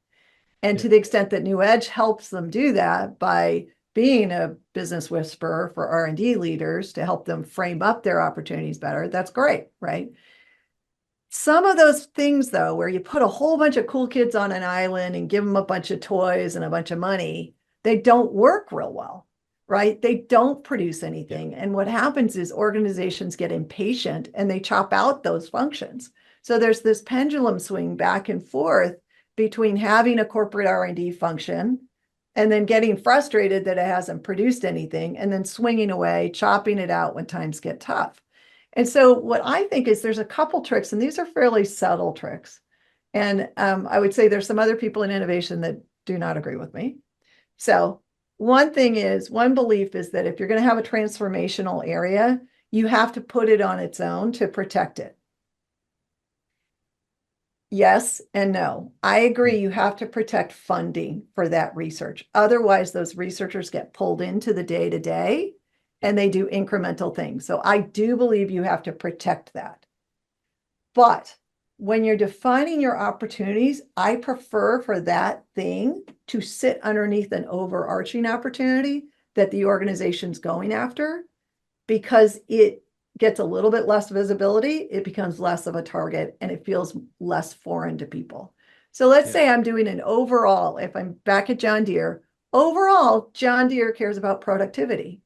And to the extent that NewEdge helps them do that by being a business whisperer for R&D leaders to help them frame up their opportunities better, that's great, right? Some of those things, though, where you put a whole bunch of cool kids on an island and give them a bunch of toys and a bunch of money, they don't work real well, right? They don't produce anything. And what happens is organizations get impatient and they chop out those functions. So there's this pendulum swing back and forth between having a corporate R&D function and then getting frustrated that it hasn't produced anything and then swinging away, chopping it out when times get tough. And so what I think is there's a couple tricks, and these are fairly subtle tricks. And I would say there's some other people in innovation that do not agree with me. So one belief is that if you're going to have a transformational area, you have to put it on its own to protect it. Yes and no. I agree you have to protect funding for that research. Otherwise, those researchers get pulled into the day-to-day and they do incremental things. So I do believe you have to protect that. But when you're defining your opportunities, I prefer for that thing to sit underneath an overarching opportunity that the organization's going after, because it gets a little bit less visibility, it becomes less of a target, and it feels less foreign to people. So let's say I'm doing an overall, if I'm back at John Deere, overall, John Deere cares about productivity.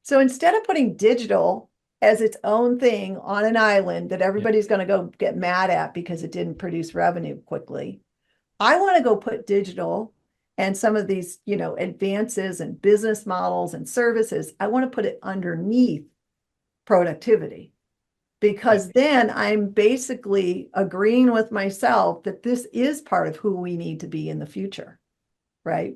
So instead of putting digital as its own thing on an island that everybody's going to go get mad at because it didn't produce revenue quickly, I want to go put digital and some of these, advances and business models and services, I want to put it underneath productivity, because then I'm basically agreeing with myself that this is part of who we need to be in the future, right?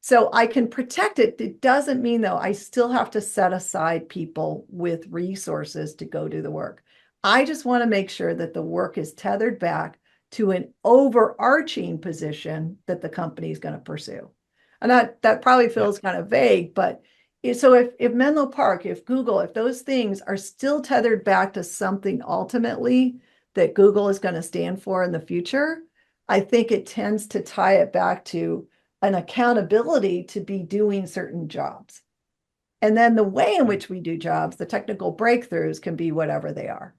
So I can protect it. It doesn't mean, though, I still have to set aside people with resources to go do the work. I just want to make sure that the work is tethered back to an overarching position that the company is going to pursue. And that probably feels kind of vague, but so if Menlo Park, if Google, if those things are still tethered back to something ultimately that Google is going to stand for in the future, I think it tends to tie it back to an accountability to be doing certain jobs. And then the way in which we do jobs, the technical breakthroughs, can be whatever they are.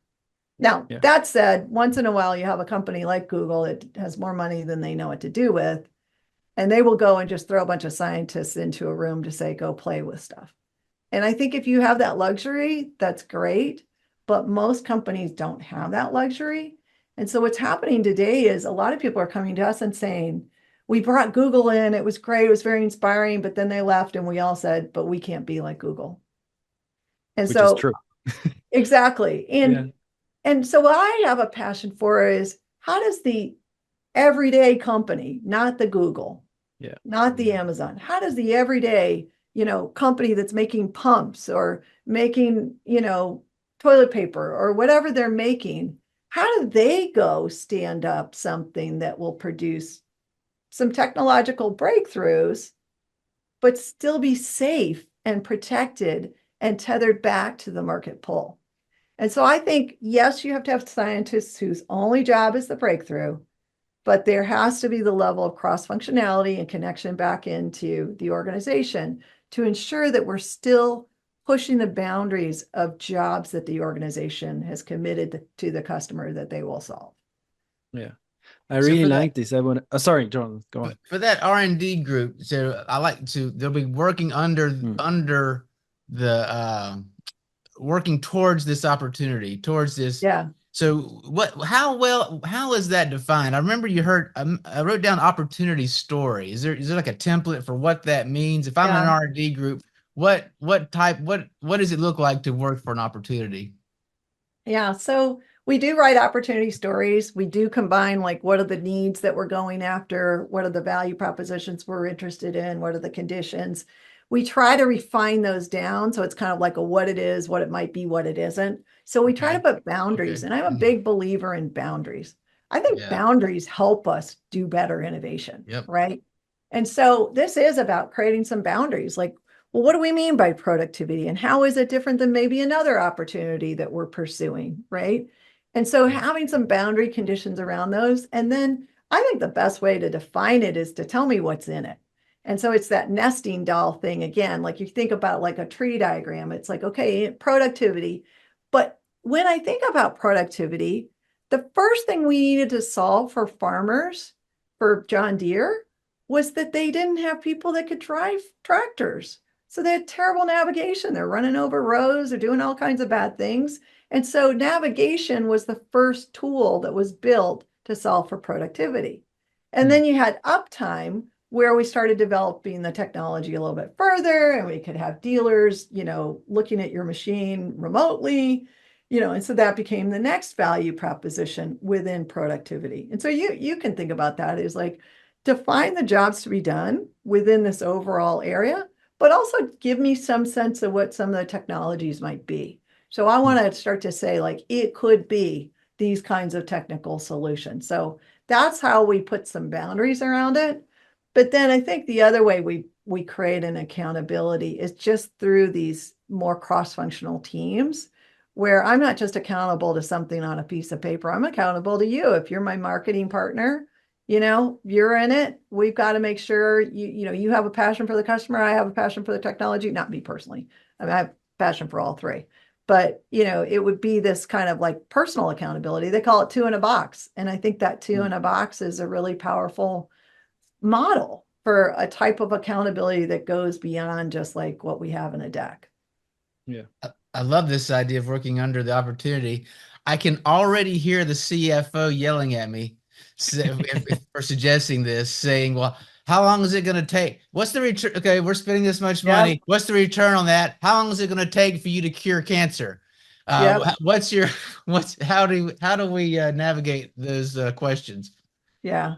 Now, that said, once in a while, you have a company like Google that has more money than they know what to do with, and they will go and just throw a bunch of scientists into a room to say, go play with stuff. And I think if you have that luxury, that's great, but most companies don't have that luxury. And so what's happening today is a lot of people are coming to us and saying, we brought Google in, it was great, it was very inspiring, but then they left and we all said, but we can't be like Google. And Which so is true. exactly. And so what I have a passion for is, how does the everyday company, not the Google, not the Amazon, how does the everyday, company that's making pumps or making, toilet paper or whatever they're making, how do they go stand up something that will produce some technological breakthroughs, but still be safe and protected and tethered back to the market pull? And so I think, yes, you have to have scientists whose only job is the breakthrough, but there has to be the level of cross-functionality and connection back into the organization to ensure that we're still pushing the boundaries of jobs that the organization has committed to the customer that they will solve. Yeah. I really like this. I want to, sorry, John, go on. For that R&D group, so they'll be working under the, working towards this opportunity, towards this. Yeah. So how is that defined? I remember I wrote down opportunity story. Is there like a template for what that means? If I'm in an R&D group, what does it look like to work for an opportunity? Yeah. So we do write opportunity stories. We do combine like what are the needs that we're going after, what are the value propositions we're interested in, what are the conditions. We try to refine those down so it's kind of like a what it is, what it might be, what it isn't. So we try to put boundaries, and I'm a big believer in boundaries. I think boundaries help us do better innovation, right? And so this is about creating some boundaries. Like, well, what do we mean by productivity, and how is it different than maybe another opportunity that we're pursuing, right? And so having some boundary conditions around those, and then I think the best way to define it is to tell me what's in it. And so it's that nesting doll thing again, like you think about like a tree diagram, it's like, okay, productivity. But when I think about productivity, the first thing we needed to solve for farmers, for John Deere, was that they didn't have people that could drive tractors. So they had terrible navigation. They're running over rows, they're doing all kinds of bad things. And so navigation was the first tool that was built to solve for productivity. And then you had uptime, where we started developing the technology a little bit further, and we could have dealers, looking at your machine remotely, and so that became the next value proposition within productivity. And so you can think about that as like define the jobs to be done within this overall area, but also give me some sense of what some of the technologies might be. So I want to start to say like it could be these kinds of technical solutions. So that's how we put some boundaries around it. But then I think the other way we create an accountability is just through these more cross-functional teams, where I'm not just accountable to something on a piece of paper. I'm accountable to you. If you're my marketing partner, you're in it. We've got to make sure you have a passion for the customer. I have a passion for the technology. Not me personally. I mean, I have passion for all three. But it would be this kind of like personal accountability. They call it 2 in a box, and I think that 2 in a box is a really powerful model for a type of accountability that goes beyond just like what we have in a deck. Yeah. I love this idea of working under the opportunity. I can already hear the CFO yelling at me for suggesting this, saying, well, how long is it going to take? What's the return? Okay, we're spending this much money. Yep. What's the return on that? How long is it going to take for you to cure cancer? Yep. How do we navigate those questions? Yeah.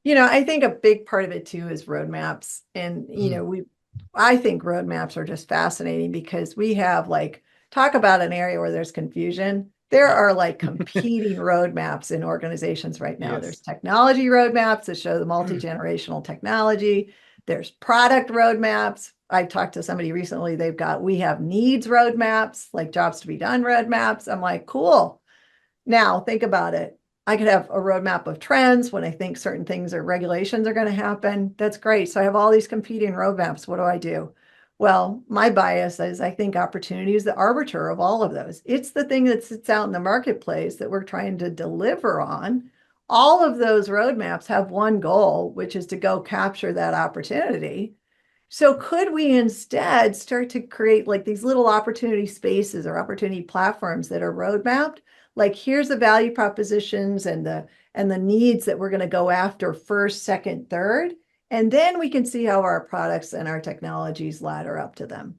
I think a big part of it too is roadmaps. And, I think roadmaps are just fascinating because we have like, talk about an area where there's confusion. There are like competing roadmaps in organizations right now. Yes. There's technology roadmaps that show the multi-generational technology. There's product roadmaps. I talked to somebody recently, we have needs roadmaps, like jobs to be done roadmaps. I'm like, cool. Now think about it. I could have a roadmap of trends when I think certain things or regulations are going to happen. That's great. So I have all these competing roadmaps. What do I do? Well, my bias is I think opportunity is the arbiter of all of those. It's the thing that sits out in the marketplace that we're trying to deliver on. All of those roadmaps have one goal, which is to go capture that opportunity. So could we instead start to create like these little opportunity spaces or opportunity platforms that are roadmapped? Like here's the value propositions and the needs that we're going to go after first, second, third, and then we can see how our products and our technologies ladder up to them.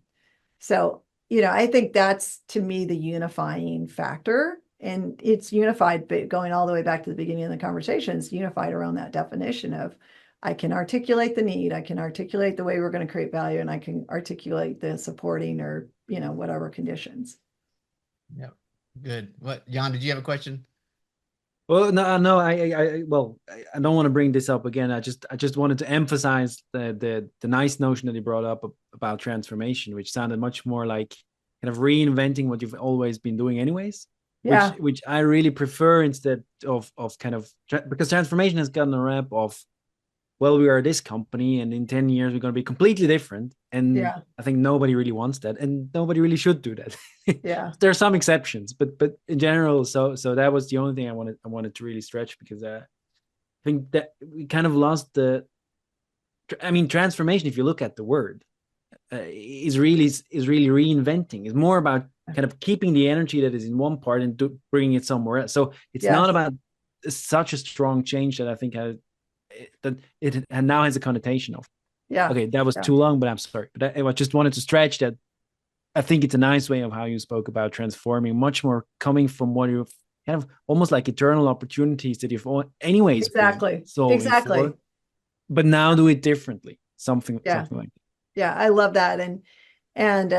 So, I think that's to me the unifying factor, and it's unified, but going all the way back to the beginning of the conversation, it's unified around that definition of I can articulate the need, I can articulate the way we're going to create value, and I can articulate the supporting or, whatever conditions. Yeah. Good. What, Jan, did you have a question? Well, no, I don't want to bring this up again. I just wanted to emphasize the nice notion that you brought up about transformation, which sounded much more like kind of reinventing what you've always been doing anyways. Yeah. Which I really prefer instead of kind of, because transformation has gotten a rep of, well, we are this company and in 10 years, we're going to be completely different. And I think nobody really wants that, and nobody really should do that. Yeah. There are some exceptions, but in general, so that was the only thing I wanted to really stretch, because I think that we kind of lost transformation, if you look at the word, is really reinventing. It's more about kind of keeping the energy that is in one part and bringing it somewhere else. So it's not about such a strong change that I think that it now has a connotation of. Yeah. Okay, that was too long, but I'm sorry. But I just wanted to stretch that. I think it's a nice way of how you spoke about transforming, much more coming from what you've kind of almost like eternal opportunities that you've anyways been solving for, but now do it differently. Something like that. Yeah, I love that. And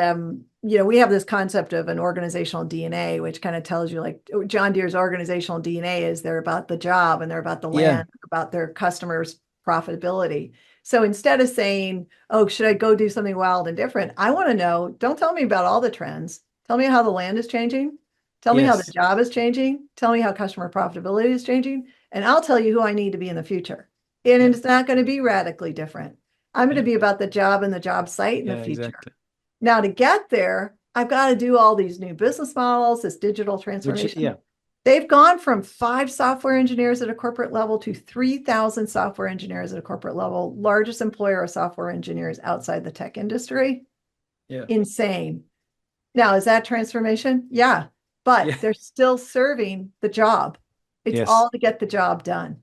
we have this concept of an organizational DNA, which kind of tells you, like, John Deere's organizational DNA is they're about the job and they're about the land, about their customers' profitability. So instead of saying, oh, should I go do something wild and different? I want to know, don't tell me about all the trends. Tell me how the land is changing. Tell me how the job is changing. Tell me how customer profitability is changing. And I'll tell you who I need to be in the future. And it's not going to be radically different. I'm going to be about the job and the job site in the future. Exactly. Now, to get there, I've got to do all these new business models, this digital transformation. They've gone from 5 software engineers at a corporate level to 3,000 software engineers at a corporate level, largest employer of software engineers outside the tech industry. Insane. Now, is that transformation? Yeah, but they're still serving the job. It's all to get the job done.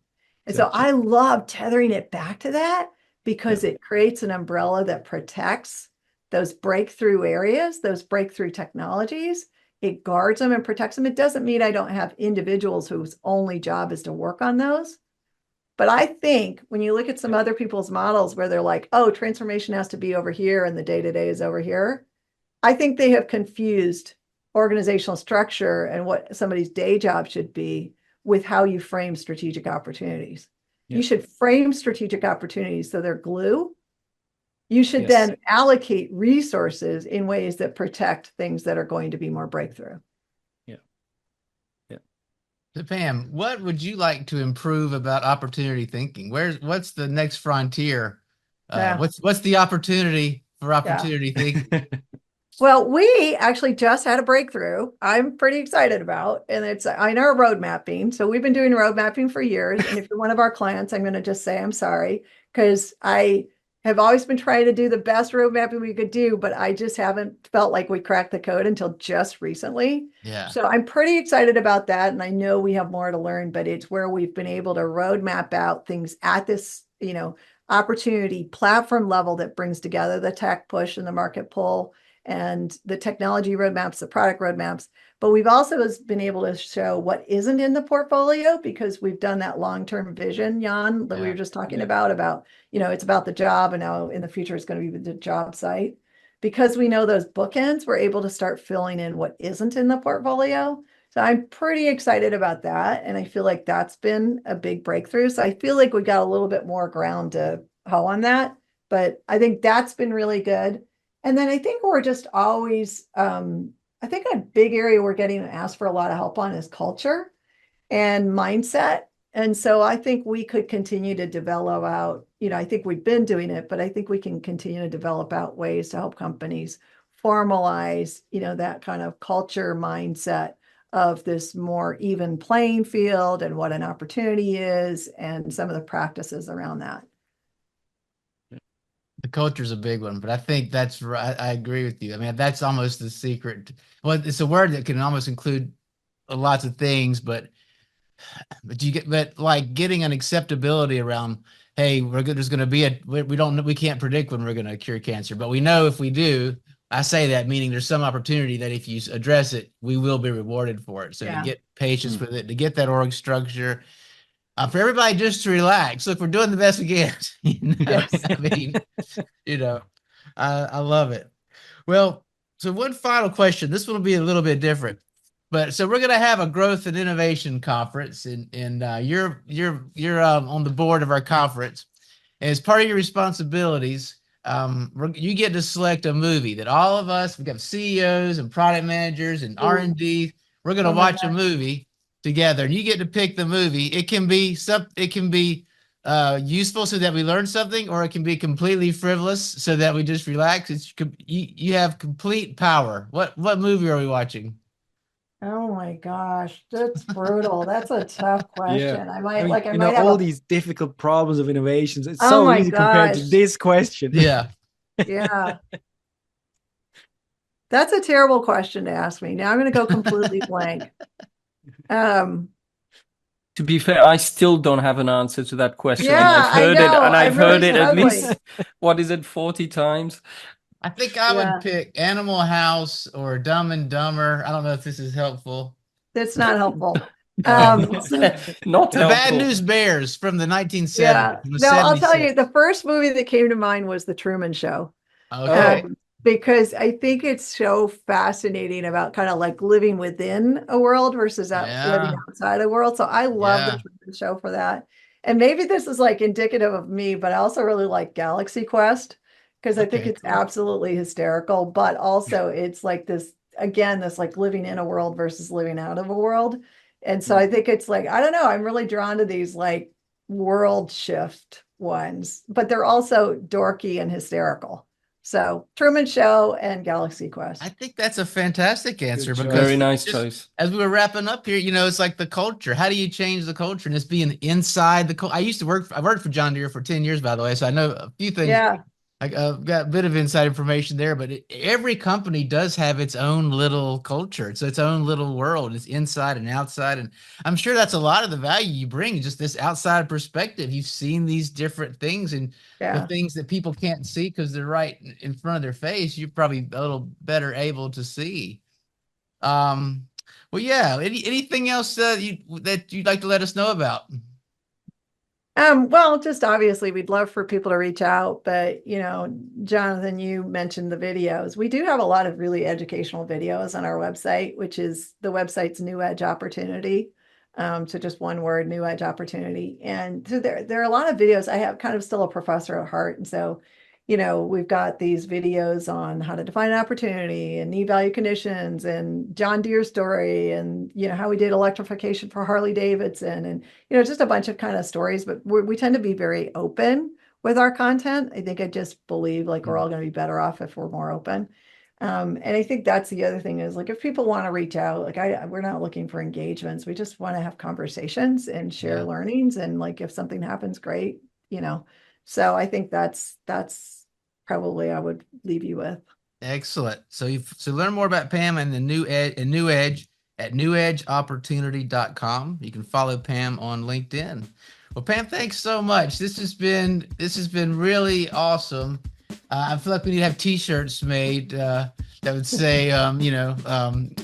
And so I love tethering it back to that, because it creates an umbrella that protects those breakthrough areas, those breakthrough technologies. It guards them and protects them. It doesn't mean I don't have individuals whose only job is to work on those. But I think when you look at some other people's models where they're like, oh, transformation has to be over here and the day-to-day is over here, I think they have confused organizational structure and what somebody's day job should be with how you frame strategic opportunities. You should frame strategic opportunities so they're glue. You should then allocate resources in ways that protect things that are going to be more breakthrough. So Pam, what would you like to improve about opportunity thinking? What's the next frontier? What's the opportunity for opportunity thinking? Well, we actually just had a breakthrough I'm pretty excited about, and it's in our road mapping. So we've been doing road mapping for years. And if you're one of our clients, I'm going to just say I'm sorry, because I have always been trying to do the best road mapping we could do, but I just haven't felt like we cracked the code until just recently. So I'm pretty excited about that. And I know we have more to learn, but it's where we've been able to road map out things at this, opportunity platform level that brings together the tech push and the market pull and the technology roadmaps, the product roadmaps. But we've also been able to show what isn't in the portfolio, because we've done that long-term vision, Jan, that we were just talking about, it's about the job, and now in the future it's going to be the job site. Because we know those bookends, we're able to start filling in what isn't in the portfolio. So I'm pretty excited about that. And I feel like that's been a big breakthrough. So I feel like we got a little bit more ground to hoe on that. But I think that's been really good. And then I think we're just always, I think a big area we're getting asked for a lot of help on is culture and mindset. And so I think we could continue to develop out, I think we've been doing it, but I think we can continue to develop out ways to help companies formalize, that kind of culture mindset of this more even playing field and what an opportunity is and some of the practices around that. The culture is a big one, but I think that's right. I agree with you. I mean, that's almost the secret. Well, it's a word that can almost include lots of things, but like getting an acceptability around, hey, there's going to be we can't predict when we're going to cure cancer, but we know if we do. I say that meaning there's some opportunity that if you address it, we will be rewarded for it. So to get patience with it, to get that org structure. For everybody just to relax. Look, we're doing the best we can. I mean, I love it. Well, so one final question. This one will be a little bit different, but so we're going to have a growth and innovation conference, and you're on the board of our conference, and as part of your responsibilities, you get to select a movie that all of us, we've got CEOs and product managers and R&D. We're going to watch a movie together, and you get to pick the movie. It can be useful so that we learn something, or it can be completely frivolous so that we just relax. You have complete power. What movie are we watching? Oh my gosh, that's brutal. That's a tough question. I might have all these difficult problems of innovations. It's so easy compared to this question. Yeah. That's a terrible question to ask me. Now I'm going to go completely blank. To be fair, I still don't have an answer to that question. Yeah, I've heard it at least, what is it, 40 times? I think I would pick Animal House or Dumb and Dumber. I don't know if this is helpful. That's not helpful. Not The Bad helpful. News Bears from the 1970s. Yeah. from the No, I'll tell 76. you, the first movie that came to mind was The Truman Show. Okay. Because I think it's so fascinating about kind of like living within a world versus living outside a world. So I love the Truman Show for that. And maybe this is like indicative of me, but I also really like Galaxy Quest because I think it's absolutely hysterical, but also it's like this, again, this like living in a world versus living out of a world. And so I think it's like, I don't know, I'm really drawn to these like world shift ones, but they're also dorky and hysterical. So Truman Show and Galaxy Quest. I think that's a fantastic answer because Very nice choice. As we were wrapping up here, it's like the culture. How do you change the culture? And it's being inside the culture. I worked for John Deere for 10 years, by the way. So I know a few things. Yeah. I've got a bit of inside information there, but every company does have its own little culture. It's its own little world. It's inside and outside. And I'm sure that's a lot of the value you bring, just this outside perspective. You've seen these different things and the things that people can't see because they're right in front of their face. You're probably a little better able to see. Well, yeah. Anything else that you'd like to let us know about? Well, just obviously we'd love for people to reach out, but Jonathan, you mentioned the videos. We do have a lot of really educational videos on our website, which is the website's NewEdge Opportunity. So just one word, NewEdge Opportunity. And so there are a lot of videos. I have kind of still a professor at heart. And so, we've got these videos on how to define an opportunity and need value conditions and John Deere story and, how we did electrification for Harley Davidson and, just a bunch of kind of stories, but we tend to be very open with our content. I think I just believe like we're all going to be better off if we're more open. And I think that's the other thing is like, if people want to reach out, like we're not looking for engagements. We just want to have conversations and share learnings. And like, if something happens, great, so I think that's probably I would leave you with. Excellent. So learn more about Pam and the NewEdge at newedgeopportunity.com. You can follow Pam on LinkedIn. Well, Pam, thanks so much. This has been really awesome. I feel like we need to have T-shirts made that would say,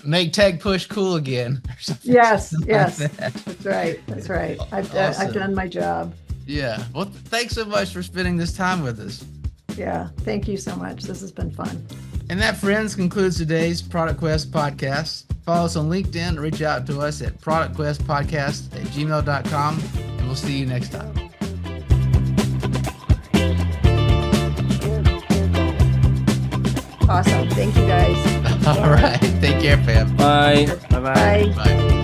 make tech push cool again. Or something, yes, something yes, like that. That's right. I've Awesome. I've done my job. Yeah. Well, thanks so much for spending this time with us. Yeah. Thank you so much. This has been fun. And that, friends, concludes today's Product Quest podcast. Follow us on LinkedIn or reach out to us at productquestpodcast@gmail.com, and we'll see you next time. Awesome. Thank you guys. All right. Take care, Pam. Bye. Bye-bye. Bye. Bye.